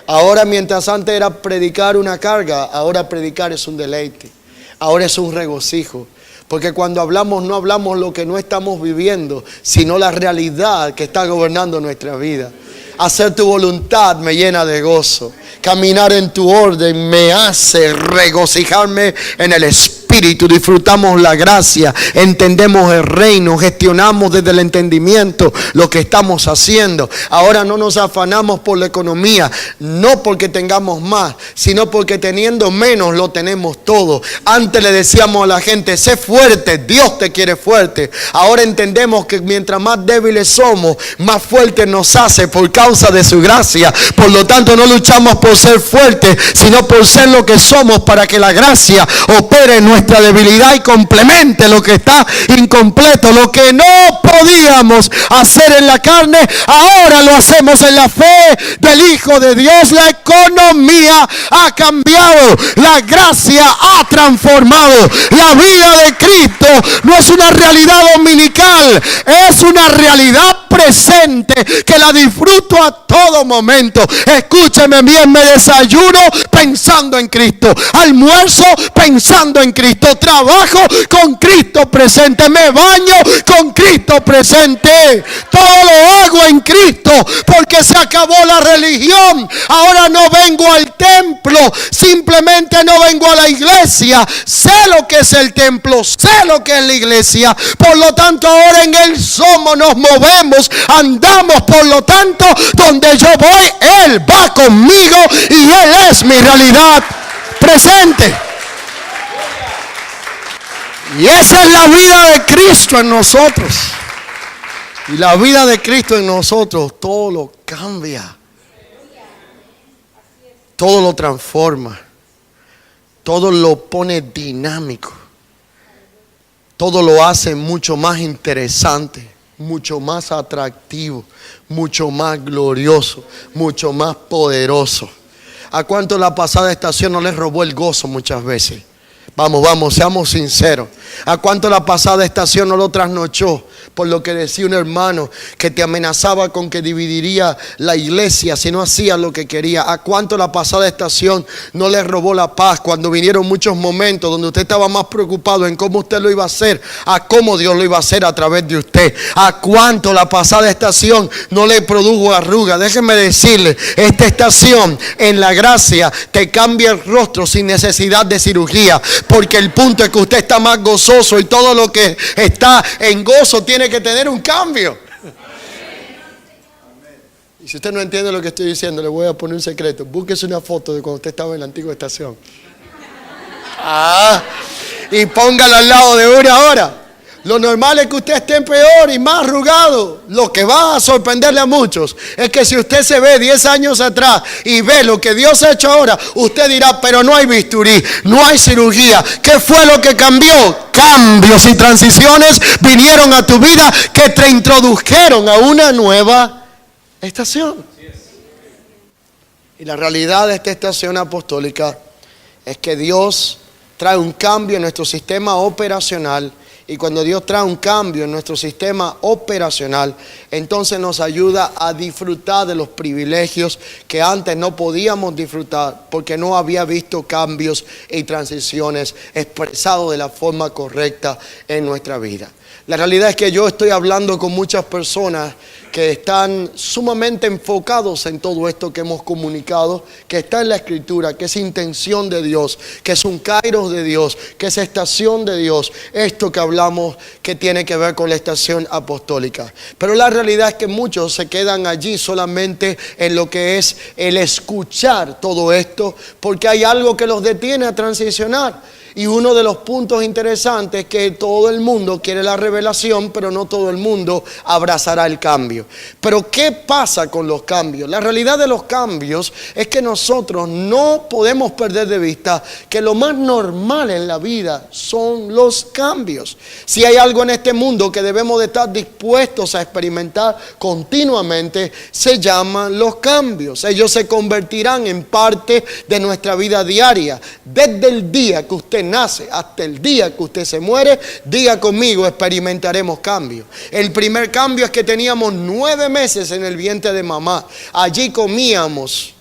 Ahora, mientras antes era predicar una carga, ahora predicar es un deleite. Ahora es un regocijo. Porque cuando hablamos, no hablamos lo que no estamos viviendo, sino la realidad que está gobernando nuestra vida. Hacer tu voluntad me llena de gozo. Caminar en tu orden me hace regocijarme en el Espíritu. Disfrutamos la gracia, entendemos el reino, gestionamos desde el entendimiento lo que estamos haciendo. Ahora no nos afanamos por la economía, no porque tengamos más, sino porque teniendo menos lo tenemos todo. Antes le decíamos a la gente, sé fuerte, Dios te quiere fuerte. Ahora entendemos que mientras más débiles somos, más fuertes nos hace por causa de su gracia. Por lo tanto, no luchamos por ser fuertes, sino por ser lo que somos, para que la gracia opere en nuestra debilidad y complemente lo que está incompleto. Lo que no podíamos hacer en la carne, ahora lo hacemos en la fe del Hijo de Dios. La economía ha cambiado, la gracia ha transformado. La vida de Cristo no es una realidad dominical, es una realidad presente que la disfruto a todo momento. Escúcheme bien, me desayuno pensando en Cristo, almuerzo pensando en Cristo, trabajo con Cristo presente, me baño con Cristo presente. Todo lo hago en Cristo, porque se acabó la religión. Ahora no vengo al templo, simplemente no vengo a la iglesia. Sé lo que es el templo, sé lo que es la iglesia. Por lo tanto, ahora en Él somos, nos movemos, andamos. Por lo tanto, donde yo voy, Él va conmigo y Él es mi realidad presente. Y esa es la vida de Cristo en nosotros. Y la vida de Cristo en nosotros todo lo cambia. Todo lo transforma. Todo lo pone dinámico. Todo lo hace mucho más interesante, mucho más atractivo, mucho más glorioso, mucho más poderoso. ¿A cuánto la pasada estación no les robó el gozo muchas veces? Vamos, seamos sinceros. ¿A cuánto la pasada estación no lo trasnochó? Por lo que decía un hermano que te amenazaba con que dividiría la iglesia si no hacías lo que quería. ¿A cuánto la pasada estación no le robó la paz cuando vinieron muchos momentos donde usted estaba más preocupado en cómo usted lo iba a hacer, a cómo Dios lo iba a hacer a través de usted? ¿A cuánto la pasada estación no le produjo arruga? Déjenme decirle, esta estación en la gracia te cambia el rostro sin necesidad de cirugía, porque el punto es que usted está más gozoso y todo lo que está en gozo tiene que tener un cambio. Y si usted no entiende lo que estoy diciendo, le voy a poner un secreto. Búsquese una foto de cuando usted estaba en la antigua estación. Y póngala al lado de una hora. Lo normal es que usted esté peor y más arrugado. Lo que va a sorprenderle a muchos es que si usted se ve 10 años atrás y ve lo que Dios ha hecho ahora, usted dirá, pero no hay bisturí, no hay cirugía. ¿Qué fue lo que cambió? Cambios y transiciones vinieron a tu vida que te introdujeron a una nueva estación. Y la realidad de esta estación apostólica es que Dios trae un cambio en nuestro sistema operacional. Y cuando Dios trae un cambio en nuestro sistema operacional, entonces nos ayuda a disfrutar de los privilegios que antes no podíamos disfrutar porque no había visto cambios y transiciones expresados de la forma correcta en nuestra vida. La realidad es que yo estoy hablando con muchas personas que están sumamente enfocados en todo esto que hemos comunicado, que está en la Escritura, que es intención de Dios, que es un kairos de Dios, que es estación de Dios. Esto que hablamos que tiene que ver con la estación apostólica. Pero la realidad es que muchos se quedan allí solamente en lo que es el escuchar todo esto, porque hay algo que los detiene a transicionar. Y uno de los puntos interesantes es que todo el mundo quiere la revelación, pero no todo el mundo abrazará el cambio. Pero ¿qué pasa con los cambios? La realidad de los cambios es que nosotros no podemos perder de vista que lo más normal en la vida son los cambios. Si hay algo en este mundo que debemos de estar dispuestos a experimentar continuamente, se llaman los cambios. Ellos se convertirán en parte de nuestra vida diaria. Desde el día que usted nace hasta el día que usted se muere, diga conmigo, experimentaremos cambios. El primer cambio es que teníamos 9 meses en el vientre de mamá. Allí comíamos,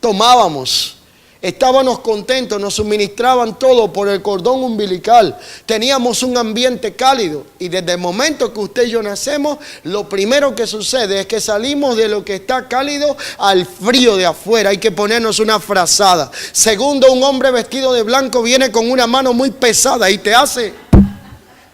tomábamos, estábamos contentos, nos suministraban todo por el cordón umbilical. Teníamos un ambiente cálido y desde el momento que usted y yo nacemos, lo primero que sucede es que salimos de lo que está cálido al frío de afuera. Hay que ponernos una frazada. Segundo, un hombre vestido de blanco viene con una mano muy pesada y te hace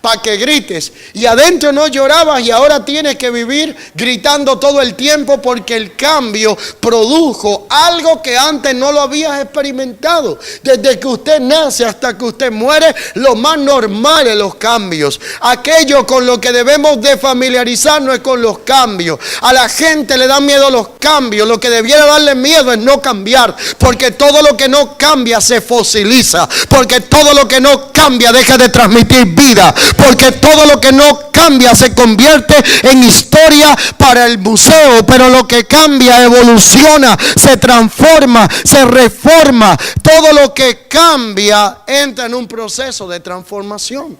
para que grites. Y adentro no llorabas y ahora tienes que vivir gritando todo el tiempo porque el cambio produjo algo que antes no lo habías experimentado. Desde que usted nace hasta que usted muere, lo más normal es los cambios. Aquello con lo que debemos de familiarizarnos es con los cambios. A la gente le dan miedo los cambios. Lo que debiera darle miedo es no cambiar, porque todo lo que no cambia se fosiliza, porque todo lo que no cambia deja de transmitir vida, porque todo lo que no cambia se convierte en historia para el museo, pero lo que cambia evoluciona, se transforma, se reforma. Todo lo que cambia entra en un proceso de transformación.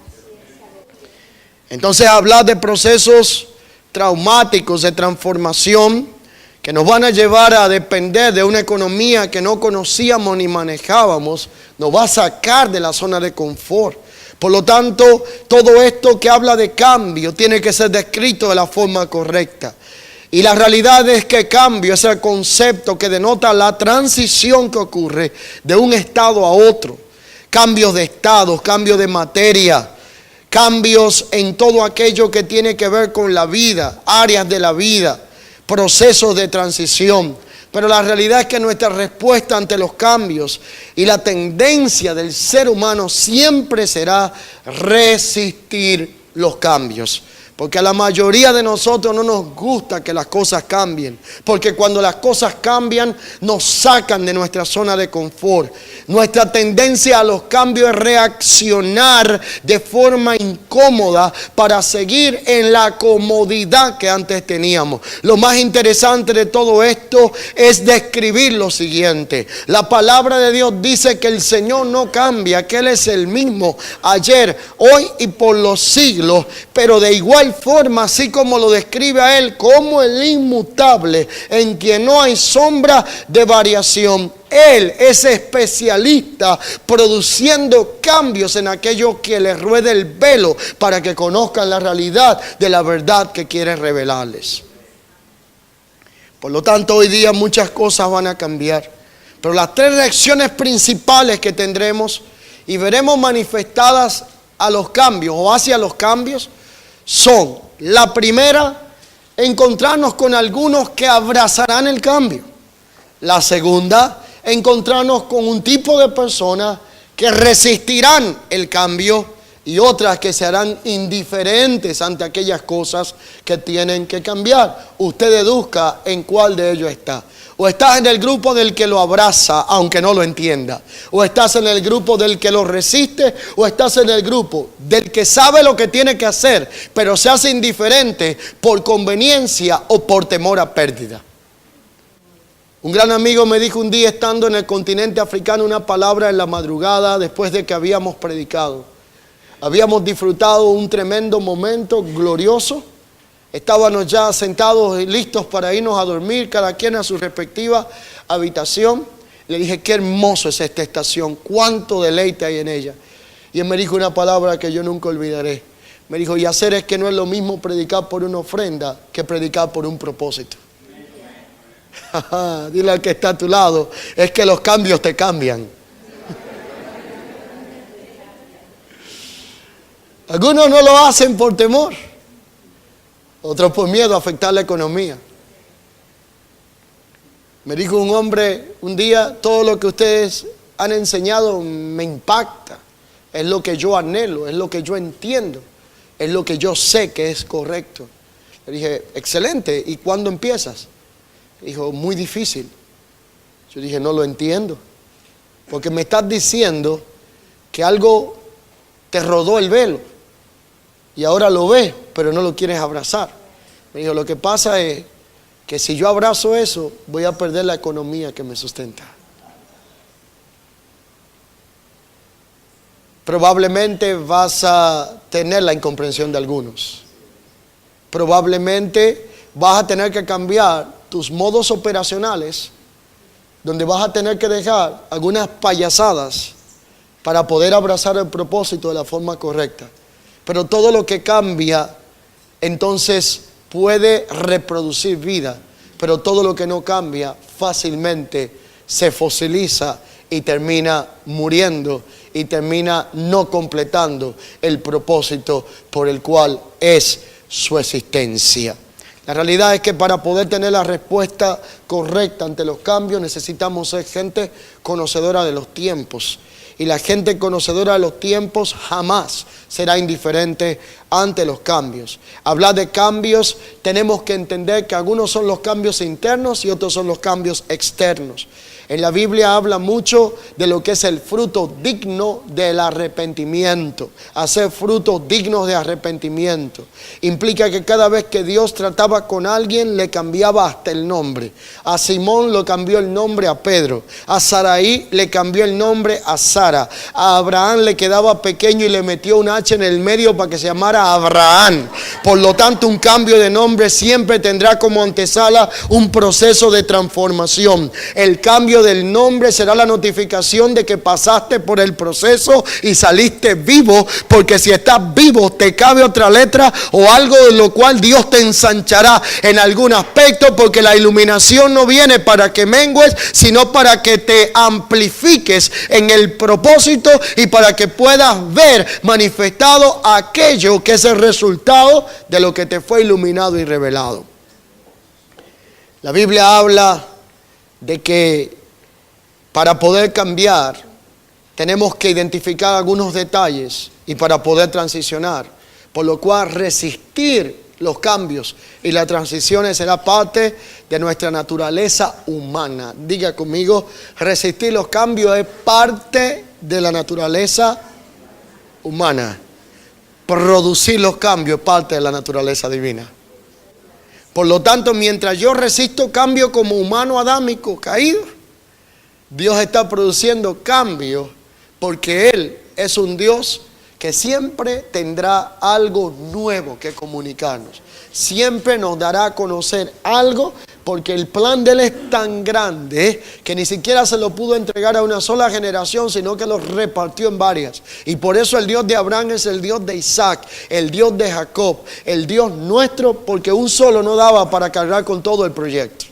Entonces, hablar de procesos traumáticos de transformación que nos van a llevar a depender de una economía que no conocíamos ni manejábamos, nos va a sacar de la zona de confort. Por lo tanto, todo esto que habla de cambio tiene que ser descrito de la forma correcta. Y la realidad es que cambio es el concepto que denota la transición que ocurre de un estado a otro. Cambios de estados, cambios de materia, cambios en todo aquello que tiene que ver con la vida, áreas de la vida, procesos de transición. Pero la realidad es que nuestra respuesta ante los cambios y la tendencia del ser humano siempre será resistir los cambios. Porque a la mayoría de nosotros no nos gusta que las cosas cambien. Porque cuando las cosas cambian, nos sacan de nuestra zona de confort. Nuestra tendencia a los cambios es reaccionar de forma incómoda para seguir en la comodidad que antes teníamos. Lo más interesante de todo esto es describir lo siguiente. La palabra de Dios dice que el Señor no cambia, que Él es el mismo ayer, hoy y por los siglos, pero de igual forma, así como lo describe a Él como el inmutable, en quien no hay sombra de variación. Él es especialista produciendo cambios en aquello que les ruede el velo para que conozcan la realidad de la verdad que quiere revelarles. Por lo tanto, hoy día muchas cosas van a cambiar, pero las tres reacciones principales que tendremos y veremos manifestadas a los cambios o hacia los cambios son: la primera, encontrarnos con algunos que abrazarán el cambio. La segunda, encontrarnos con un tipo de personas que resistirán el cambio y otras que se harán indiferentes ante aquellas cosas que tienen que cambiar. Usted deduzca en cuál de ellos está. O estás en el grupo del que lo abraza aunque no lo entienda, o estás en el grupo del que lo resiste, o estás en el grupo del que sabe lo que tiene que hacer pero se hace indiferente por conveniencia o por temor a pérdida. Un gran amigo me dijo un día, estando en el continente africano, una palabra en la madrugada después de que habíamos predicado. Habíamos disfrutado un tremendo momento glorioso. Estábamos ya sentados y listos para irnos a dormir, cada quien a su respectiva habitación. Le dije, qué hermoso es esta estación, cuánto deleite hay en ella. Y él me dijo una palabra que yo nunca olvidaré. Me dijo, y hacer es que no es lo mismo predicar por una ofrenda que predicar por un propósito. Dile al que está a tu lado, es que los cambios te cambian. Algunos no lo hacen por temor, otros por miedo a afectar la economía. Me dijo un hombre un día, todo lo que ustedes han enseñado me impacta. Es lo que yo anhelo, es lo que yo entiendo, es lo que yo sé que es correcto. Le dije, excelente, ¿y cuándo empiezas? Dijo, muy difícil. Yo dije, no lo entiendo, porque me estás diciendo que algo te rodó el velo y ahora lo ves, pero no lo quieres abrazar. Me dijo, lo que pasa es que si yo abrazo eso, voy a perder la economía que me sustenta. Probablemente vas a tener la incomprensión de algunos. Probablemente vas a tener que cambiar tus modos operacionales, donde vas a tener que dejar algunas payasadas para poder abrazar el propósito de la forma correcta. Pero todo lo que cambia, entonces puede reproducir vida, pero todo lo que no cambia fácilmente se fosiliza y termina muriendo y termina no completando el propósito por el cual es su existencia. La realidad es que para poder tener la respuesta correcta ante los cambios necesitamos ser gente conocedora de los tiempos. Y la gente conocedora de los tiempos jamás será indiferente ante los cambios. Hablar de cambios, tenemos que entender que algunos son los cambios internos y otros son los cambios externos. En la Biblia habla mucho de lo que es el fruto digno del arrepentimiento. Hacer frutos dignos de arrepentimiento implica que cada vez que Dios trataba con alguien le cambiaba hasta el nombre. A Simón le cambió el nombre a Pedro. A Saraí le cambió el nombre a Sara. A Abraham le quedaba pequeño y le metió un H en el medio para que se llamara Abraham. Por lo tanto, un cambio de nombre siempre tendrá como antesala un proceso de transformación. El cambio del nombre será la notificación de que pasaste por el proceso y saliste vivo, porque si estás vivo te cabe otra letra o algo de lo cual Dios te ensanchará en algún aspecto, porque la iluminación no viene para que mengues, sino para que te amplifiques en el propósito y para que puedas ver manifestado aquello que es el resultado de lo que te fue iluminado y revelado. La Biblia habla de que para poder cambiar tenemos que identificar algunos detalles y para poder transicionar, por lo cual resistir los cambios y las transiciones será parte de nuestra naturaleza humana. Diga conmigo, resistir los cambios es parte de la naturaleza humana. Producir los cambios es parte de la naturaleza divina. Por lo tanto, mientras yo resisto cambio como humano adámico caído, Dios está produciendo cambios porque Él es un Dios que siempre tendrá algo nuevo que comunicarnos. Siempre nos dará a conocer algo porque el plan de Él es tan grande que ni siquiera se lo pudo entregar a una sola generación, sino que lo repartió en varias. Y por eso el Dios de Abraham es el Dios de Isaac, el Dios de Jacob, el Dios nuestro, porque un solo no daba para cargar con todo el proyecto.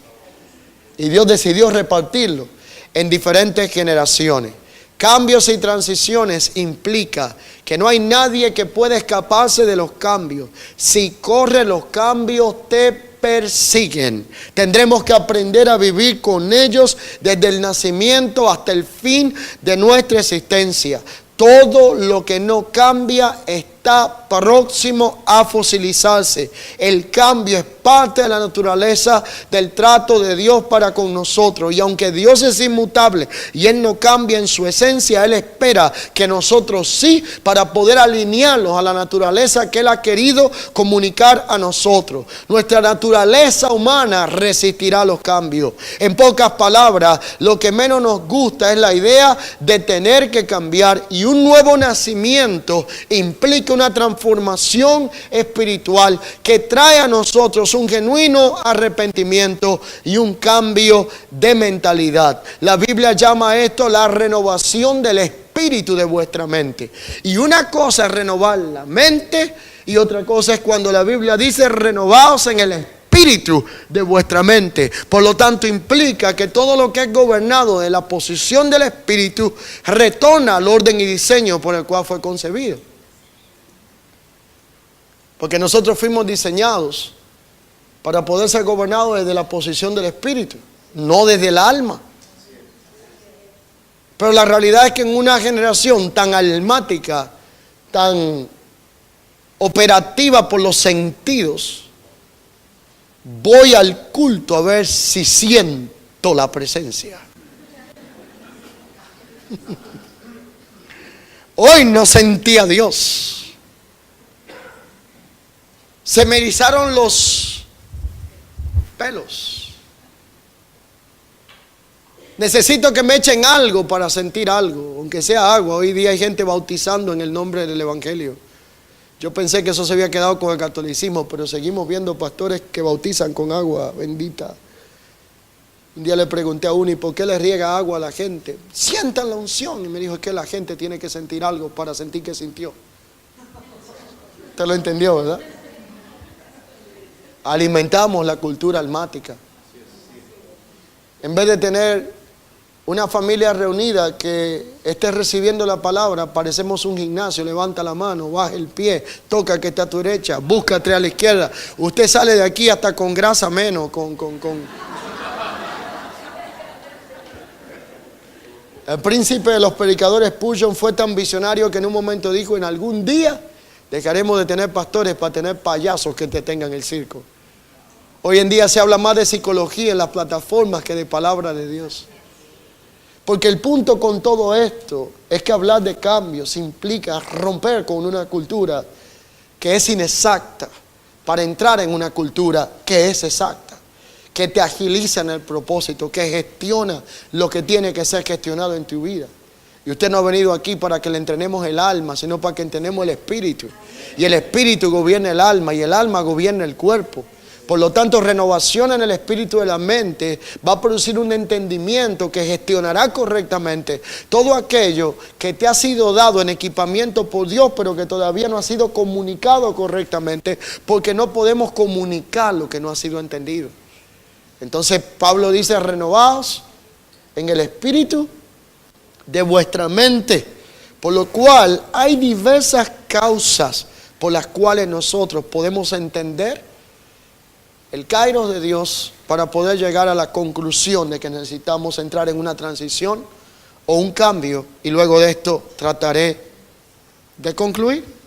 Y Dios decidió repartirlo en diferentes generaciones. Cambios y transiciones implica que no hay nadie que pueda escaparse de los cambios. Si corre los cambios te persiguen. Tendremos que aprender a vivir con ellos desde el nacimiento hasta el fin de nuestra existencia. Todo lo que no cambia está próximo a fosilizarse. El cambio es parte de la naturaleza del trato de Dios para con nosotros. Y aunque Dios es inmutable y Él no cambia en su esencia, Él espera que nosotros sí, para poder alinearnos a la naturaleza que Él ha querido comunicar a nosotros. Nuestra naturaleza humana resistirá los cambios. En pocas palabras, lo que menos nos gusta es la idea de tener que cambiar, y un nuevo nacimiento implica una transformación espiritual que trae a nosotros un genuino arrepentimiento y un cambio de mentalidad. La Biblia llama esto la renovación del espíritu de vuestra mente. Y una cosa es renovar la mente y otra cosa es cuando la Biblia dice renovaos en el espíritu de vuestra mente. Por lo tanto, implica que todo lo que es gobernado de la posición del espíritu retorna al orden y diseño por el cual fue concebido. Porque nosotros fuimos diseñados para poder ser gobernados desde la posición del espíritu, no desde el alma. Pero la realidad es que en una generación tan almática, tan operativa por los sentidos, voy al culto a ver si siento la presencia. Hoy no sentí a Dios. Se me erizaron los pelos. Necesito que me echen algo para sentir algo, aunque sea agua. Hoy día hay gente bautizando en el nombre del Evangelio. Yo pensé que eso se había quedado con el catolicismo, pero seguimos viendo pastores que bautizan con agua bendita. Un día le pregunté a uno, ¿y por qué le riega agua a la gente? Sientan la unción. Y me dijo, es que la gente tiene que sentir algo para sentir que sintió. Usted lo entendió, ¿verdad? Alimentamos la cultura almática. En vez de tener una familia reunida que esté recibiendo la palabra, parecemos un gimnasio. Levanta la mano, baja el pie, toca que está a tu derecha, búscate a la izquierda. Usted sale de aquí hasta con grasa menos, El príncipe de los predicadores, Spurgeon, fue tan visionario que en un momento dijo, en algún día dejaremos de tener pastores para tener payasos que te tengan el circo. Hoy en día se habla más de psicología en las plataformas que de palabra de Dios. Porque el punto con todo esto es que hablar de cambios implica romper con una cultura que es inexacta para entrar en una cultura que es exacta, que te agiliza en el propósito, que gestiona lo que tiene que ser gestionado en tu vida. Y usted no ha venido aquí para que le entrenemos el alma, sino para que entrenemos el espíritu. Y el espíritu gobierna el alma y el alma gobierna el cuerpo. Por lo tanto, renovación en el espíritu de la mente va a producir un entendimiento que gestionará correctamente todo aquello que te ha sido dado en equipamiento por Dios, pero que todavía no ha sido comunicado correctamente, porque no podemos comunicar lo que no ha sido entendido. Entonces Pablo dice, renovaos en el espíritu de vuestra mente, por lo cual hay diversas causas por las cuales nosotros podemos entender el kairos de Dios para poder llegar a la conclusión de que necesitamos entrar en una transición o un cambio, y luego de esto trataré de concluir.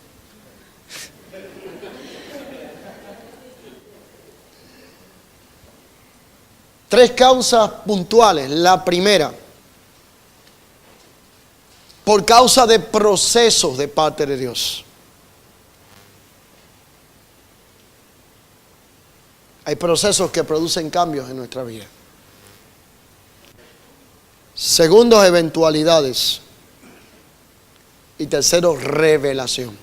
Tres causas puntuales. La primera, por causa de procesos de parte de Dios. Hay procesos que producen cambios en nuestra vida. Segundo, eventualidades. Y tercero, revelación.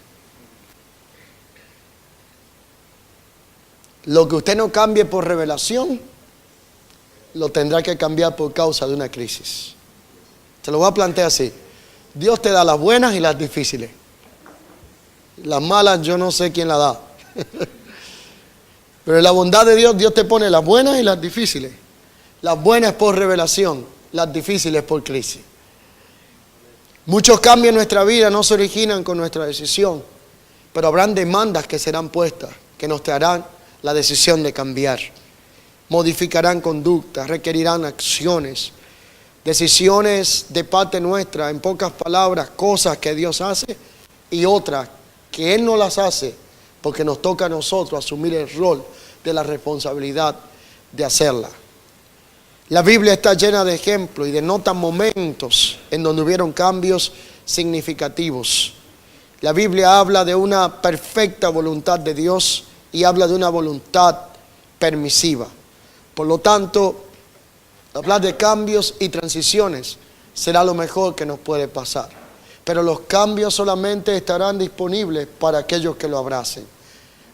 Lo que usted no cambie por revelación, lo tendrá que cambiar por causa de una crisis. Se lo voy a plantear así. Dios te da las buenas y las difíciles. Las malas yo no sé quién las da. Pero en la bondad de Dios, Dios te pone las buenas y las difíciles. Las buenas por revelación, las difíciles por crisis. Muchos cambios en nuestra vida no se originan con nuestra decisión, pero habrán demandas que serán puestas, que nos traerán la decisión de cambiar. Modificarán conductas, requerirán acciones, decisiones de parte nuestra, en pocas palabras, cosas que Dios hace y otras que Él no las hace, porque nos toca a nosotros asumir el rol de la responsabilidad de hacerla. La Biblia está llena de ejemplos y denota momentos en donde hubieron cambios significativos. La Biblia habla de una perfecta voluntad de Dios y habla de una voluntad permisiva. Por lo tanto, hablar de cambios y transiciones será lo mejor que nos puede pasar. Pero los cambios solamente estarán disponibles para aquellos que lo abracen.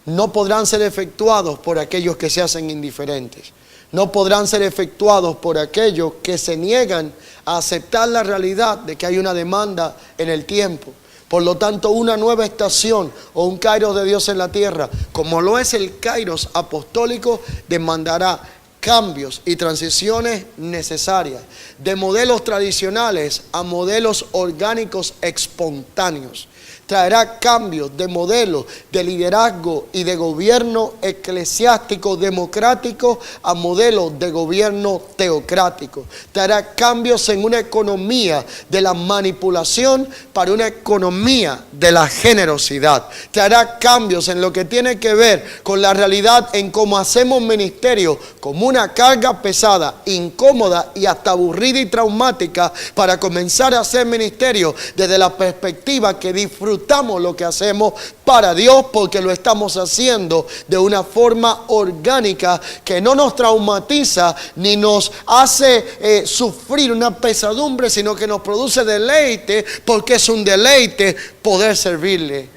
No podrán ser efectuados por aquellos que se hacen indiferentes. No podrán ser efectuados por aquellos que se niegan a aceptar la realidad de que hay una demanda en el tiempo. Por lo tanto, una nueva estación o un kairos de Dios en la tierra, como lo es el kairos apostólico, demandará cambios y transiciones necesarias, de modelos tradicionales a modelos orgánicos espontáneos. Traerá cambios de modelos de liderazgo y de gobierno eclesiástico democrático a modelos de gobierno teocrático. Traerá cambios en una economía de la manipulación para una economía de la generosidad. Traerá cambios en lo que tiene que ver con la realidad en cómo hacemos ministerio como una carga pesada, incómoda y hasta aburrida y traumática, para comenzar a hacer ministerio desde la perspectiva que disfrutamos lo que hacemos para Dios, porque lo estamos haciendo de una forma orgánica que no nos traumatiza ni nos hace sufrir una pesadumbre, sino que nos produce deleite, porque es un deleite poder servirle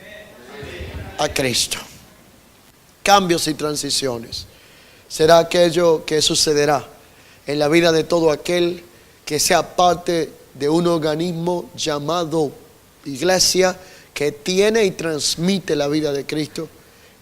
a Cristo. Cambios y transiciones será aquello que sucederá en la vida de todo aquel que sea parte de un organismo llamado iglesia, que tiene y transmite la vida de Cristo.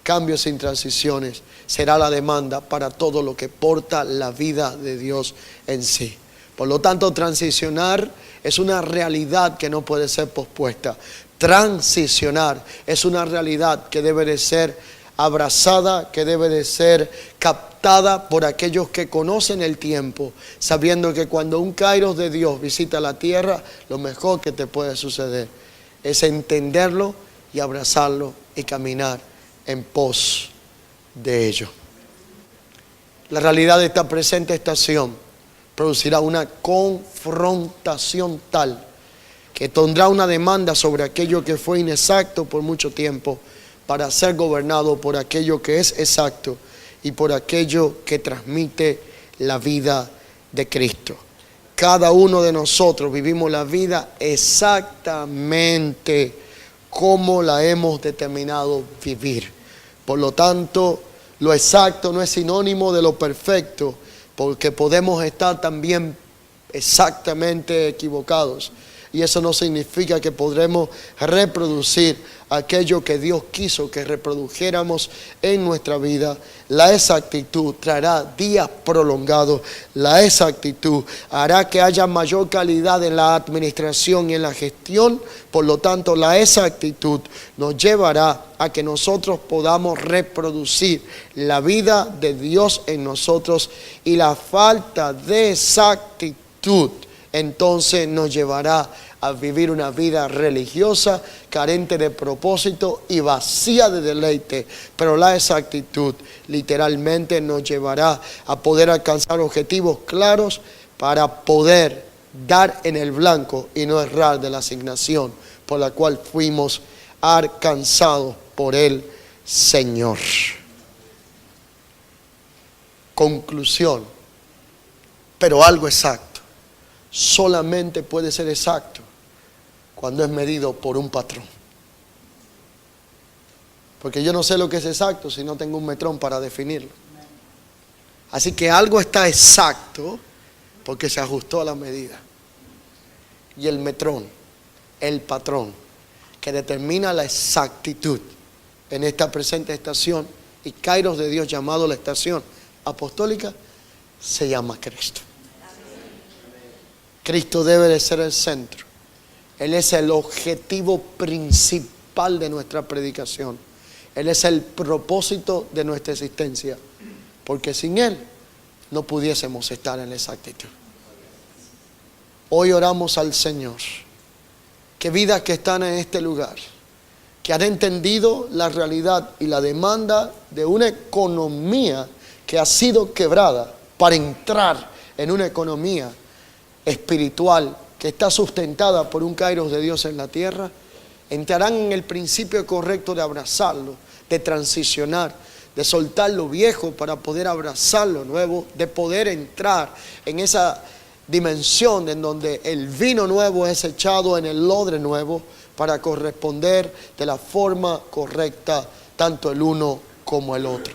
Cambios sin transiciones será la demanda para todo lo que porta la vida de Dios en sí. Por lo tanto, transicionar es una realidad que no puede ser pospuesta. Transicionar es una realidad que debe de ser abrazada, que debe de ser captada por aquellos que conocen el tiempo, sabiendo que cuando un kairos de Dios visita la tierra, lo mejor que te puede suceder es entenderlo y abrazarlo y caminar en pos de ello. La realidad de esta presente estación producirá una confrontación tal que tendrá una demanda sobre aquello que fue inexacto por mucho tiempo, para ser gobernado por aquello que es exacto y por aquello que transmite la vida de Cristo. Cada uno de nosotros vivimos la vida exactamente como la hemos determinado vivir. Por lo tanto, lo exacto no es sinónimo de lo perfecto, porque podemos estar también exactamente equivocados. Y eso no significa que podremos reproducir aquello que Dios quiso que reprodujéramos en nuestra vida. La exactitud traerá días prolongados. La exactitud hará que haya mayor calidad en la administración y en la gestión. Por lo tanto, la exactitud nos llevará a que nosotros podamos reproducir la vida de Dios en nosotros, y la falta de exactitud entonces nos llevará a vivir una vida religiosa, carente de propósito y vacía de deleite. Pero la exactitud literalmente nos llevará a poder alcanzar objetivos claros para poder dar en el blanco y no errar de la asignación por la cual fuimos alcanzados por el Señor. Conclusión. Pero algo exacto solamente puede ser exacto cuando es medido por un patrón. Porque yo no sé lo que es exacto si no tengo un metrón para definirlo. Así que algo está exacto porque se ajustó a la medida. Y el metrón, el patrón que determina la exactitud en esta presente estación y kairos de Dios, llamado la estación apostólica, se llama Cristo. Cristo debe de ser el centro. Él es el objetivo principal de nuestra predicación. Él es el propósito de nuestra existencia. Porque sin Él no pudiésemos estar en la exactitud. Hoy oramos al Señor que vidas que están en este lugar, que han entendido la realidad y la demanda de una economía que ha sido quebrada para entrar en una economía espiritual que está sustentada por un kairos de Dios en la tierra, entrarán en el principio correcto de abrazarlo, de transicionar, de soltar lo viejo para poder abrazar lo nuevo, de poder entrar en esa dimensión en donde el vino nuevo es echado en el odre nuevo para corresponder de la forma correcta tanto el uno como el otro.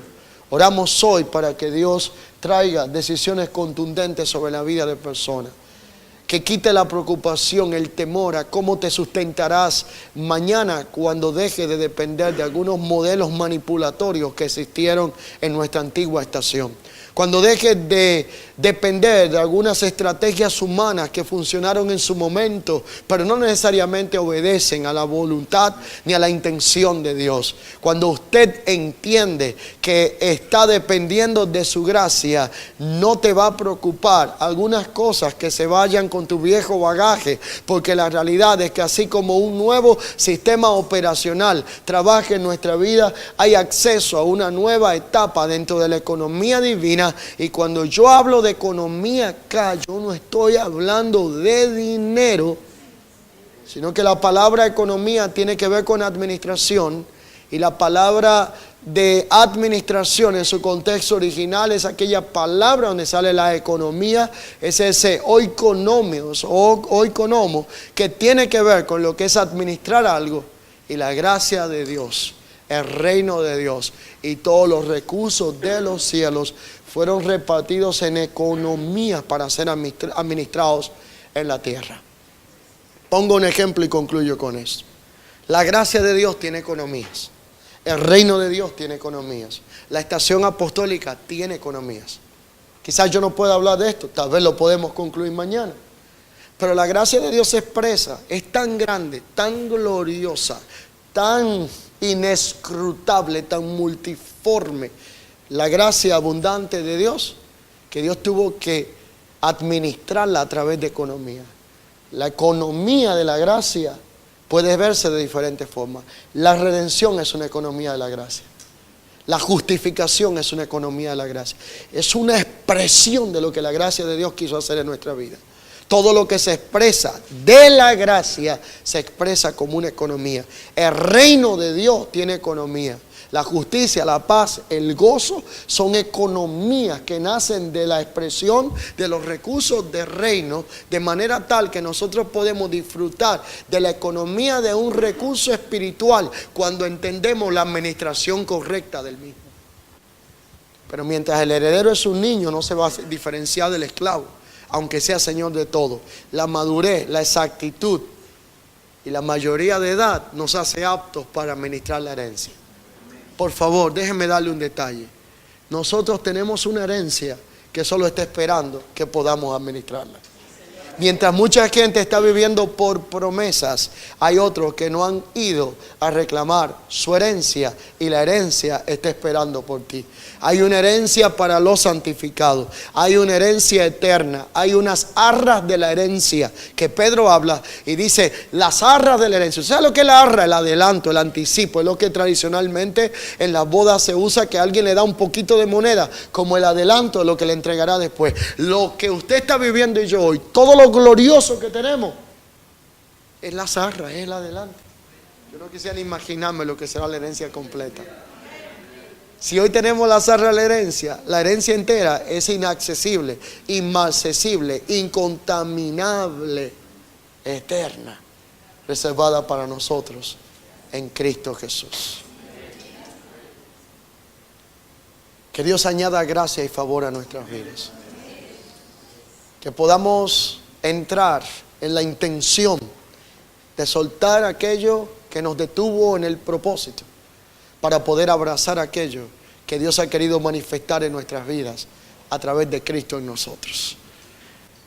Oramos hoy para que Dios traiga decisiones contundentes sobre la vida de personas, que quite la preocupación, el temor a cómo te sustentarás mañana cuando dejes de depender de algunos modelos manipulatorios que existieron en nuestra antigua estación. Cuando dejes de depender de algunas estrategias humanas que funcionaron en su momento, pero no necesariamente obedecen a la voluntad ni a la intención de Dios. Cuando usted entiende que está dependiendo de su gracia, no te va a preocupar algunas cosas que se vayan con tu viejo bagaje, porque la realidad es que así como un nuevo sistema operacional trabaja en nuestra vida, hay acceso a una nueva etapa dentro de la economía divina. Y cuando yo hablo de economía acá, yo no estoy hablando de dinero, sino que la palabra economía tiene que ver con administración, y la palabra de administración en su contexto original es aquella palabra donde sale la economía, es ese oikonomios o oikonomo, que tiene que ver con lo que es administrar algo, y la gracia de Dios, el reino de Dios y todos los recursos de los cielos fueron repartidos en economías para ser administrados en la tierra. Pongo un ejemplo y concluyo con esto. La gracia de Dios tiene economías. El reino de Dios tiene economías. La estación apostólica tiene economías. Quizás yo no pueda hablar de esto, tal vez lo podemos concluir mañana. Pero la gracia de Dios se expresa, es tan grande, tan gloriosa, tan inescrutable, tan multiforme, la gracia abundante de Dios, que Dios tuvo que administrarla a través de economía. La economía de la gracia puede verse de diferentes formas. La redención es una economía de la gracia. La justificación es una economía de la gracia. Es una expresión de lo que la gracia de Dios quiso hacer en nuestra vida. Todo lo que se expresa de la gracia se expresa como una economía. El reino de Dios tiene economía. La justicia, la paz, el gozo son economías que nacen de la expresión de los recursos del reino, de manera tal que nosotros podemos disfrutar de la economía de un recurso espiritual cuando entendemos la administración correcta del mismo. Pero mientras el heredero es un niño, no se va a diferenciar del esclavo. aunque sea Señor de todo. La madurez, la exactitud y la mayoría de edad nos hace aptos para administrar la herencia. Por favor, déjenme darle un detalle. Nosotros tenemos una herencia que solo está esperando que podamos administrarla. Mientras mucha gente está viviendo por promesas, hay otros que no han ido a reclamar su herencia y la herencia está esperando por ti. Hay una herencia para los santificados, hay una herencia eterna, hay unas arras de la herencia que Pedro habla y dice las arras de la herencia. ¿Sabes lo que es la arra? El adelanto, el anticipo, es lo que tradicionalmente en las bodas se usa, que alguien le da un poquito de moneda como el adelanto de lo que le entregará después. Lo que usted está viviendo y yo hoy, todo lo glorioso que tenemos, es la arra, es el adelanto. Yo no quisiera ni imaginarme lo que será la herencia completa. Si hoy tenemos la arra de la herencia entera es inaccesible, inmarcesible, incontaminable, eterna, reservada para nosotros en Cristo Jesús. Que Dios añada gracia y favor a nuestras vidas. Que podamos entrar en la intención de soltar aquello que nos detuvo en el propósito, para poder abrazar aquello que Dios ha querido manifestar en nuestras vidas a través de Cristo en nosotros.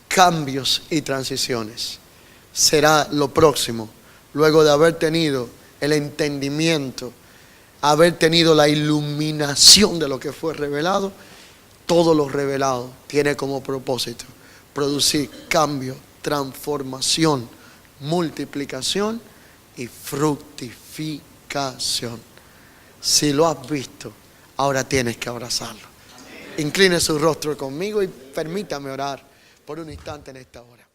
Cambios y transiciones será lo próximo, luego de haber tenido el entendimiento, haber tenido la iluminación de lo que fue revelado. Todo lo revelado tiene como propósito producir cambio, transformación, multiplicación y fructificación. Si lo has visto, ahora tienes que abrazarlo. Incline su rostro conmigo y permítame orar por un instante en esta hora.